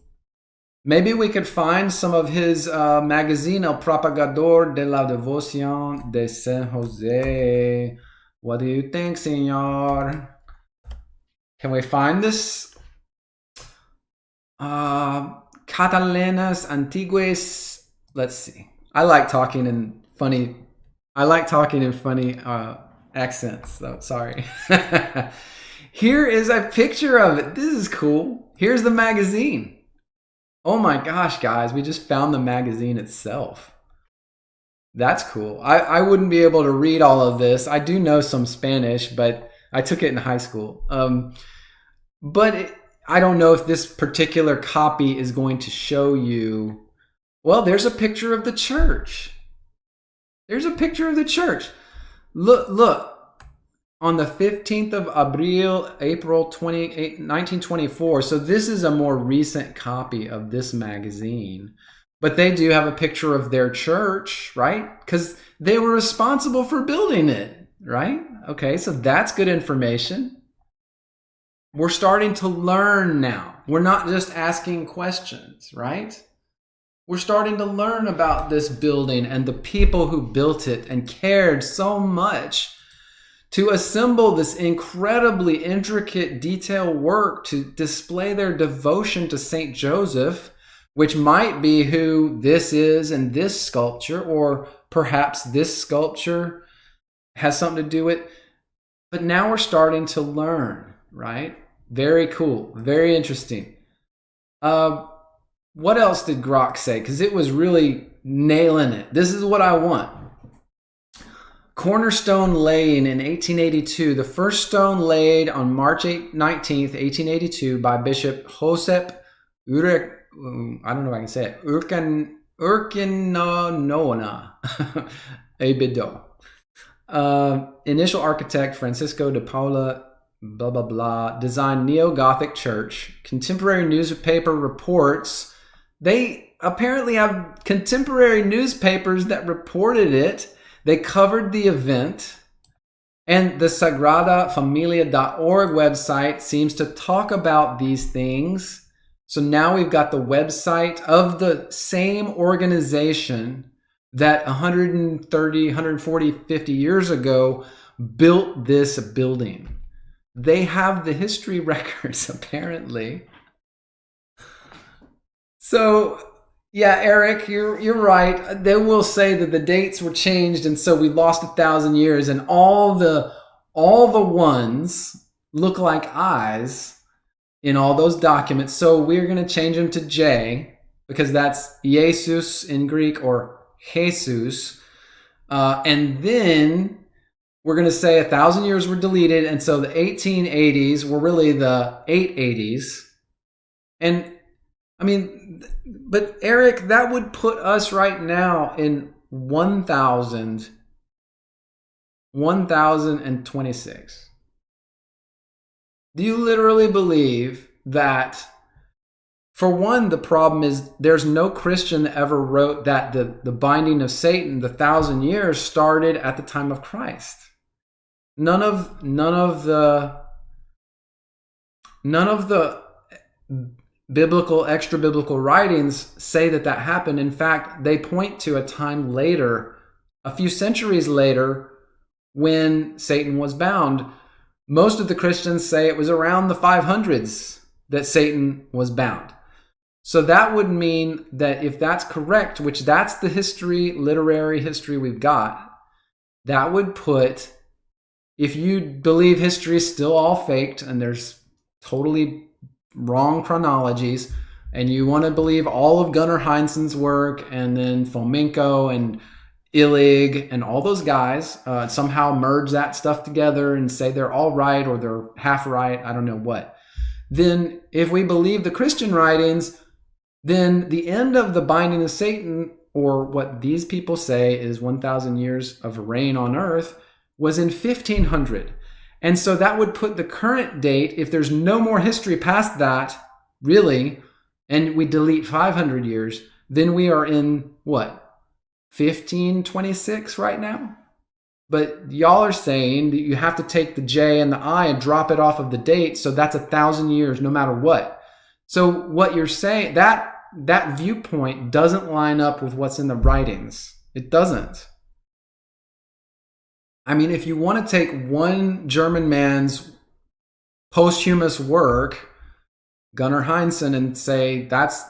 Maybe we could find some of his magazine, El Propagador de la Devoción de San Jose. What do you think, senor? Can we find this? Catalanas Antiguas. Let's see. I like talking in funny accents. So sorry. Here is a picture of it. This is cool. Here's the magazine. Oh my gosh, guys, we just found the magazine itself. That's cool. I wouldn't be able to read all of this. I do know some Spanish, but I took it in high school. I don't know if this particular copy is going to show you. Well, there's a picture of the church. There's a picture of the church. Look. On the 15th of April 28, 1924. So this is a more recent copy of this magazine. But they do have a picture of their church, right? Because they were responsible for building it. right? Okay, so that's good information. We're starting to learn now. We're not just asking questions, right? We're starting to learn about this building and the people who built it and cared so much to assemble this incredibly intricate, detailed work to display their devotion to Saint Joseph, which might be who this is in this sculpture, or perhaps this sculpture has something to do with it. But now we're starting to learn, right? Very cool. Very interesting. What else did Grok say? Because it was really nailing it. This is what I want. Cornerstone laying in 1882. The first stone laid on March 19th, 1882 by Bishop Josep Urek. I don't know if I can say it. Urquinaona Ebido. Initial architect Francisco de Paula, blah, blah, blah, designed Neo-Gothic church. Contemporary newspaper reports. They apparently have contemporary newspapers that reported it. They covered the event. And the SagradaFamilia.org website seems to talk about these things. So now we've got the website of the same organization that 130, 140, 50 years ago built this building. They have the history records, apparently. So, yeah, Eric, you're right. They will say that the dates were changed, and so we lost 1,000 years, and all the ones look like eyes in all those documents. So we're going to change them to J, because that's Jesus in Greek, or Jesus. And then we're going to say 1,000 years were deleted, and so the 1880s were really the 880s. And I mean, but Eric, that would put us right now in 1026. Do you literally believe that, for one, the problem is there's no Christian that ever wrote that the binding of Satan, the 1,000 years, started at the time of Christ. None of the biblical, extra biblical writings say that happened. In fact, they point to a time later, a few centuries later, when Satan was bound. Most of the Christians say it was around the 500s that Satan was bound. So that would mean that if that's correct, which that's the history, literary history we've got, that would put, if you believe history is still all faked and there's totally wrong chronologies, and you want to believe all of Gunnar Heinzen's work, and then Fomenko and Illig and all those guys somehow merge that stuff together and say they're all right or they're half right, I don't know what. Then if we believe the Christian writings, then the end of the binding of Satan, or what these people say is 1,000 years of reign on earth, was in 1500. And so that would put the current date, if there's no more history past that, really, and we delete 500 years, then we are in, what, 1526 right now? But y'all are saying that you have to take the J and the I and drop it off of the date, so that's 1,000 years no matter what. So what you're saying, that viewpoint doesn't line up with what's in the writings. It doesn't. I mean, if you want to take one German man's posthumous work, Gunnar Heinzen, and say that's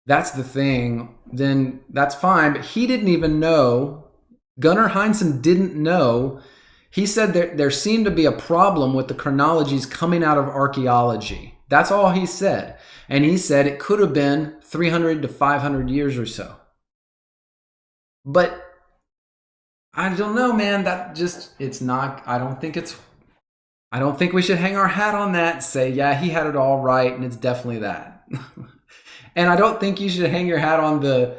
the thing, then that's fine. But he didn't even know. Gunnar Heinzen didn't know. He said there seemed to be a problem with the chronologies coming out of archaeology. That's all he said. And he said it could have been 300 to 500 years or so. But I don't know, man. It's not, I don't think we should hang our hat on that and say, yeah, he had it all right, and it's definitely that. And I don't think you should hang your hat on the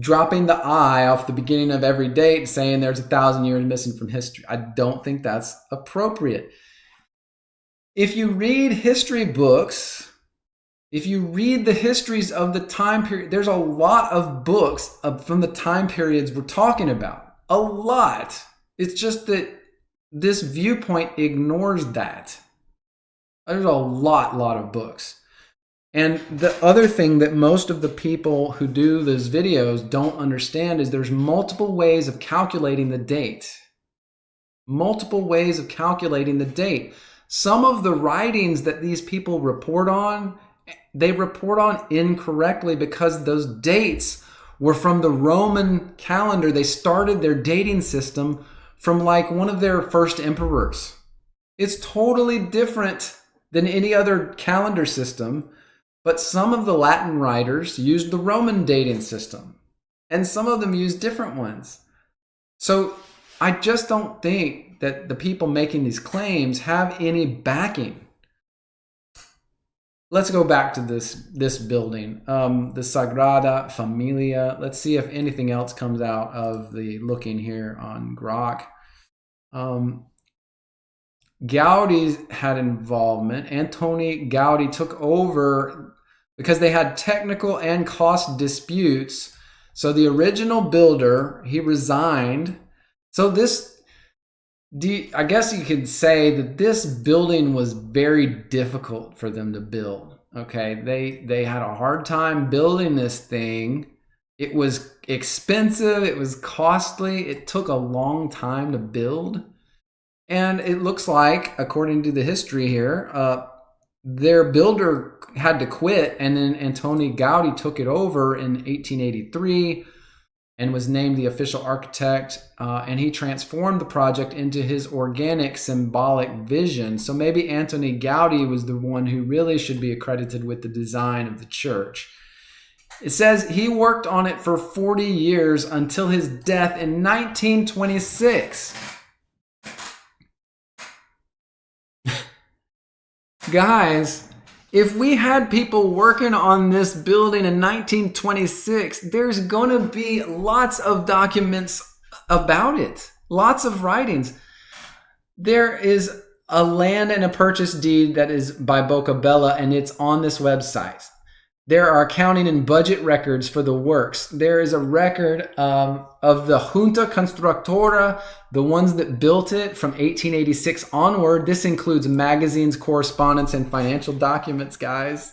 dropping the I off the beginning of every date saying there's 1,000 years missing from history. I don't think that's appropriate. If you read history books, if you read the histories of the time period, there's a lot of books from the time periods we're talking about. A lot. It's just that this viewpoint ignores that. There's a lot of books. And the other thing that most of the people who do those videos don't understand is there's multiple ways of calculating the date. Multiple ways of calculating the date. Some of the writings that these people report on, they report on incorrectly because those dates were from the Roman calendar. They started their dating system from like one of their first emperors. It's totally different than any other calendar system. But some of the Latin writers used the Roman dating system, and some of them used different ones. So I just don't think that the people making these claims have any backing. Let's go back to this building, the Sagrada Familia. Let's see if anything else comes out of the looking here on Grok. Gaudi had involvement. Antoni Gaudi took over because they had technical and cost disputes. So the original builder, he resigned. So I guess you could say that this building was very difficult for them to build. Okay, they had a hard time building this thing. It was expensive, it was costly, it took a long time to build. And it looks like, according to the history here, their builder had to quit, and then Antoni Gaudi took it over in 1883 and was named the official architect, and he transformed the project into his organic symbolic vision. So maybe Antoni Gaudi was the one who really should be accredited with the design of the church. It says he worked on it for 40 years until his death in 1926. Guys, if we had people working on this building in 1926, there's going to be lots of documents about it, lots of writings. There is a land and a purchase deed that is by Boccabella, and it's on this website. There are accounting and budget records for the works. There is a record of the Junta Constructora, the ones that built it from 1886 onward. This includes magazines, correspondence, and financial documents, guys.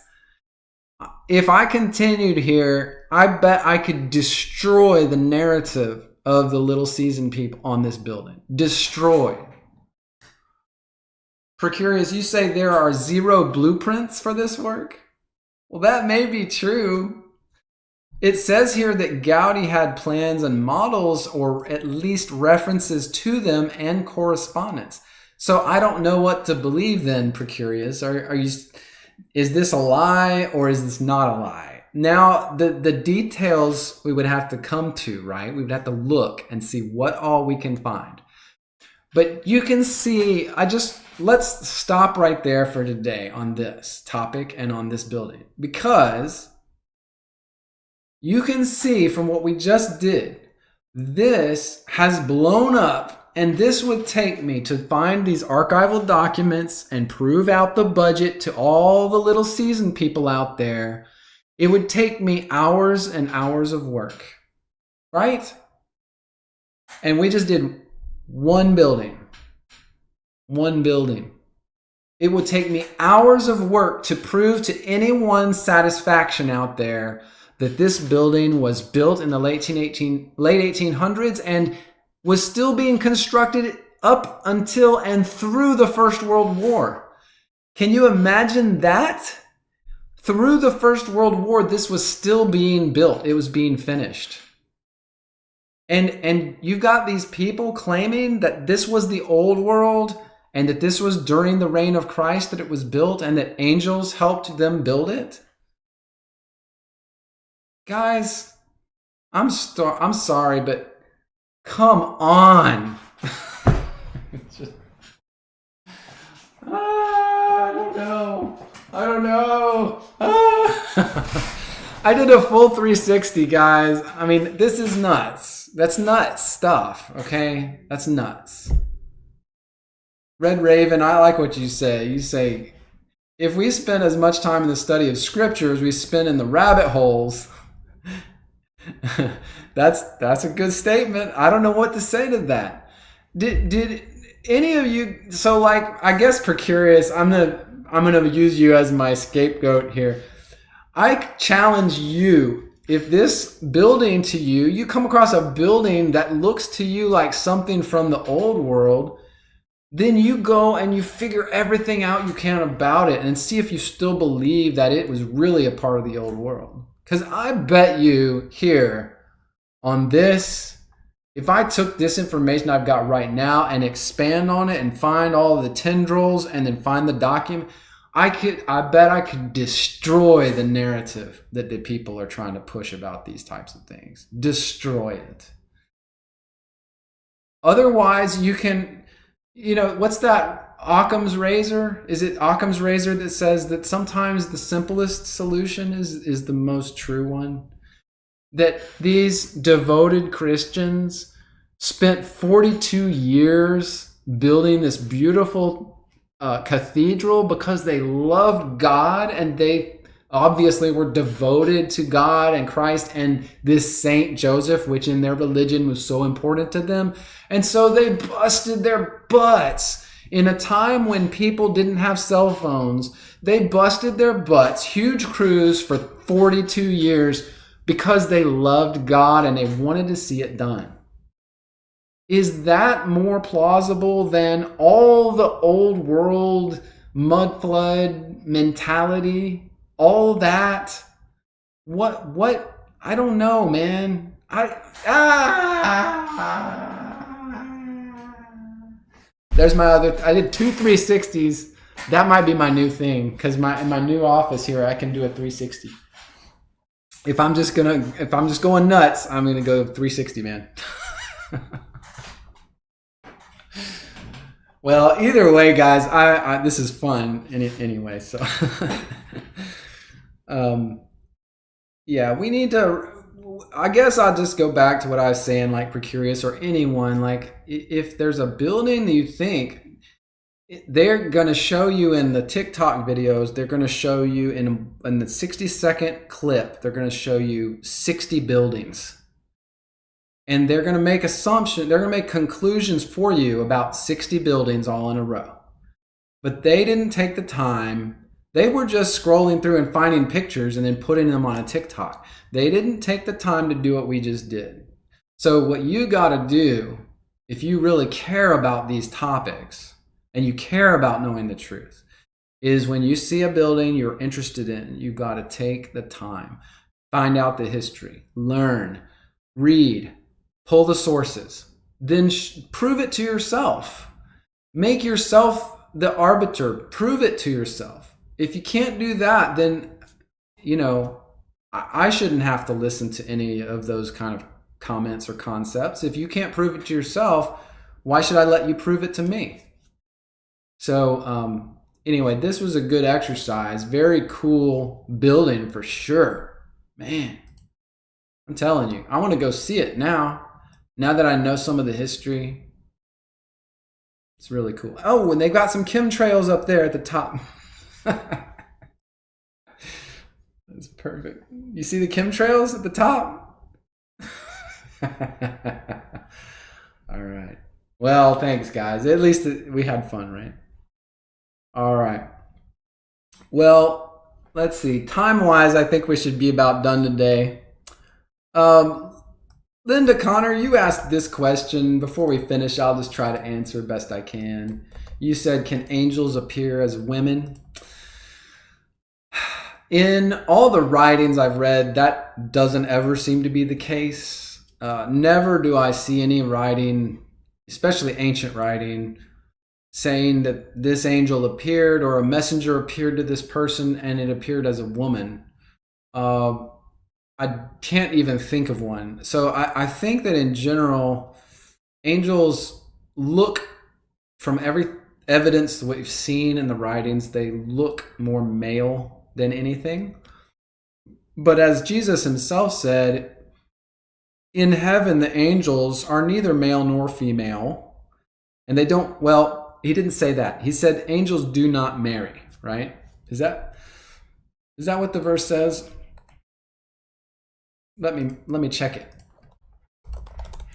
If I continued here, I bet I could destroy the narrative of the Little Season people on this building. Destroy. Precurious, you say there are 0 blueprints for this work? Well, that may be true. It says here that Gaudi had plans and models, or at least references to them, and correspondence. So I don't know what to believe then, Precurious. Is this a lie or is this not a lie? Now, the details we would have to come to, right? We would have to look and see what all we can find. But you can see, let's stop right there for today on this topic and on this building, because you can see from what we just did, this has blown up, and this would take me to find these archival documents and prove out the budget to all the Little Season people out there. It would take me hours and hours of work, right? And we just did one building. It would take me hours of work to prove to anyone's satisfaction out there that this building was built in the late 1800s and was still being constructed up until and through the First World War. Can you imagine that? Through the First World War, this was still being built. It was being finished. And you've got these people claiming that this was the old world and that this was during the reign of Christ that it was built and that angels helped them build it. Guys, I'm sorry, but come on. I don't know. I did a full 360, guys. I mean, this is nuts. That's nuts stuff, okay? That's nuts. Red Raven, I like what you say. You say, if we spend as much time in the study of Scripture as we spend in the rabbit holes, that's a good statement. I don't know what to say to that. Did any of you? So like, I guess per curious, I'm gonna use you as my scapegoat here. I challenge you. If this building to you, you come across a building that looks to you like something from the old world, then you go and you figure everything out you can about it and see if you still believe that it was really a part of the old world. Because I bet you here on this, if I took this information I've got right now and expand on it and find all the tendrils and then find the document, I bet I could destroy the narrative that the people are trying to push about these types of things. Destroy it. Otherwise, you can, what's that Occam's razor? Is it Occam's razor that says that sometimes the simplest solution is the most true one? That these devoted Christians spent 42 years building this beautiful cathedral because they loved God, and they obviously were devoted to God and Christ and this Saint Joseph, which in their religion was so important to them. And so they busted their butts in a time when people didn't have cell phones. They busted their butts, huge crews for 42 years because they loved God and they wanted to see it done. Is that more plausible than all the old world mud flood mentality? All that? What? I don't know, man. There's my other. I did 2 360s. That might be my new thing, because in my new office here, I can do a 360. If I'm just going nuts, I'm gonna go 360, man. Well, either way, guys, I this is fun anyway. So, yeah, we need to. I guess I'll just go back to what I was saying, like Precurious or anyone. Like, if there's a building that you think they're gonna show you in the TikTok videos, they're gonna show you in the 60-second clip, they're gonna show you 60 buildings. And they're going to make assumptions, they're going to make conclusions for you about 60 buildings all in a row. But they didn't take the time. They were just scrolling through and finding pictures and then putting them on a TikTok. They didn't take the time to do what we just did. So what you got to do, if you really care about these topics and you care about knowing the truth, is when you see a building you're interested in, you got to take the time, find out the history, learn, read, pull the sources, then prove it to yourself. Make yourself the arbiter. Prove it to yourself. If you can't do that, then, I shouldn't have to listen to any of those kind of comments or concepts. If you can't prove it to yourself, why should I let you prove it to me? So, anyway, this was a good exercise. Very cool building for sure. Man, I'm telling you, I want to go see it now. Now that I know some of the history, it's really cool. Oh, and they got some chemtrails up there at the top. That's perfect. You see the chemtrails at the top? All right. Well, thanks, guys. At least we had fun, right? All right. Well, let's see. Time-wise, I think we should be about done today. Linda Connor, you asked this question. Before we finish, I'll just try to answer best I can. You said, can angels appear as women? In all the writings I've read, that doesn't ever seem to be the case. Never do I see any writing, especially ancient writing, saying that this angel appeared or a messenger appeared to this person and it appeared as a woman. I can't even think of one. So I think that in general, angels look, from every evidence that we've seen in the writings, they look more male than anything. But as Jesus himself said, in heaven, the angels are neither male nor female. And they don't, well, he didn't say that. He said angels do not marry, right? Is that what the verse says? Let me check it.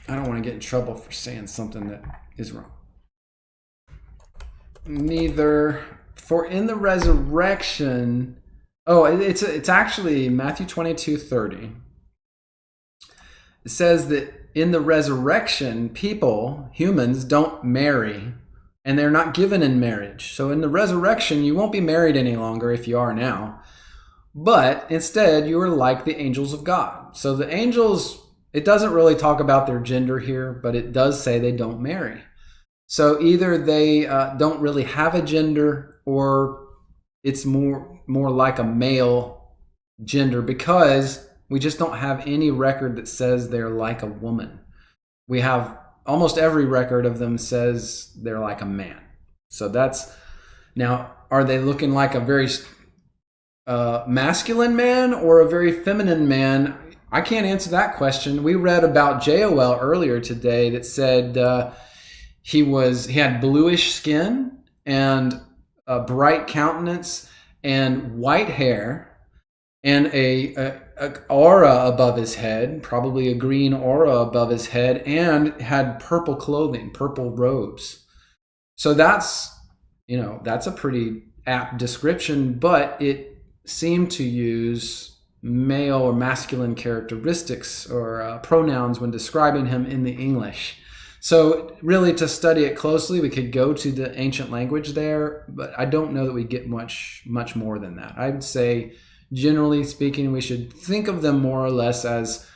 I don't want to get in trouble for saying something that is wrong. Neither. For in the resurrection, it's actually Matthew 22:30. It says that in the resurrection, people, humans, don't marry, and they're not given in marriage. So in the resurrection, you won't be married any longer if you are now. But instead, you are like the angels of God. So the angels, it doesn't really talk about their gender here, but it does say they don't marry. So either they don't really have a gender, or it's more like a male gender, because we just don't have any record that says they're like a woman. We have almost every record of them says they're like a man. So that's, now, are they looking like a very masculine man or a very feminine man? I can't answer that question. We read about Joel earlier today that said he had bluish skin and a bright countenance and white hair and a aura above his head, probably a green aura above his head, and had purple clothing, purple robes. So that's a pretty apt description, but it seemed to use male or masculine characteristics or pronouns when describing him in the English. So really, to study it closely, we could go to the ancient language there, but I don't know that we get much more than that. I would say, generally speaking, we should think of them more or less as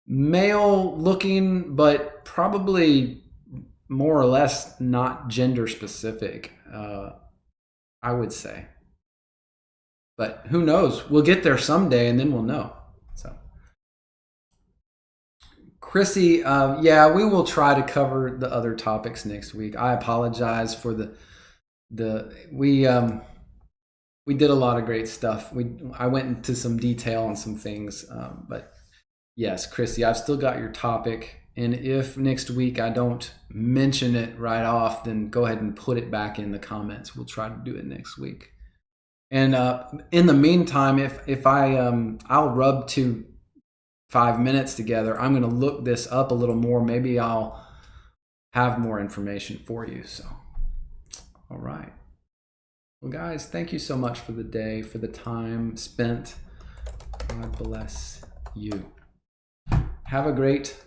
male looking, but probably more or less not gender specific, I would say. But who knows? We'll get there someday and then we'll know. So, Chrissy, we will try to cover the other topics next week. I apologize for we did a lot of great stuff. I went into some detail on some things, but yes, Chrissy, I've still got your topic. And if next week I don't mention it right off, then go ahead and put it back in the comments. We'll try to do it next week. And in the meantime, if I'll rub 5 minutes together, I'm going to look this up a little more. Maybe I'll have more information for you. So, all right. Well, guys, thank you so much for the day, for the time spent. God bless you. Have a great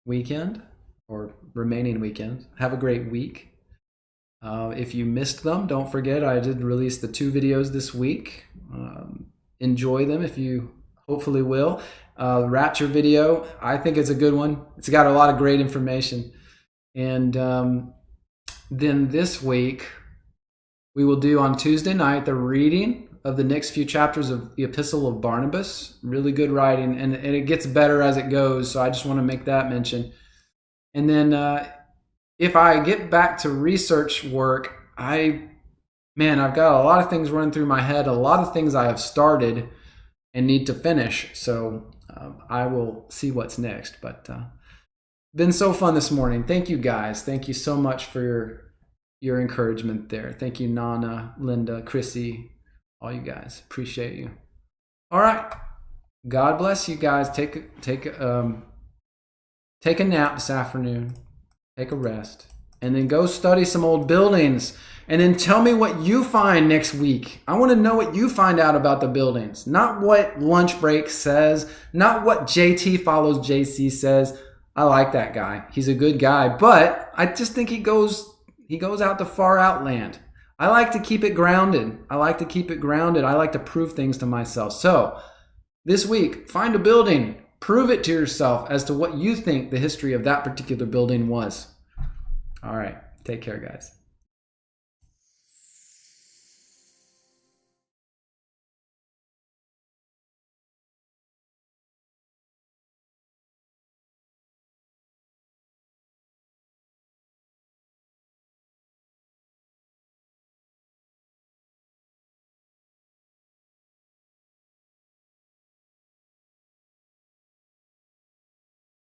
weekend, or remaining weekend. Have a great week. If you missed them, don't forget I did release the 2 videos this week. Enjoy them if you hopefully will. The Rapture video, I think it's a good one. It's got a lot of great information. And then this week, we will do on Tuesday night the reading of the next few chapters of the Epistle of Barnabas. Really good writing, and it gets better as it goes, so I just want to make that mention. And then if I get back to research work, I've got a lot of things running through my head, a lot of things I have started and need to finish. So I will see what's next. But been so fun this morning. Thank you, guys. Thank you so much for your encouragement there. Thank you, Nana, Linda, Chrissy, all you guys. Appreciate you. All right. God bless you guys. Take a nap this afternoon. Take a rest, and then go study some old buildings, and then tell me what you find next week. I want to know what you find out about the buildings, not what lunch break says, not what JT follows JC says. I like that guy. He's a good guy, but I just think he goes out to far out land. I like to keep it grounded. I like to prove things to myself. So this week, find a building. Prove it to yourself as to what you think the history of that particular building was. All right. Take care, guys.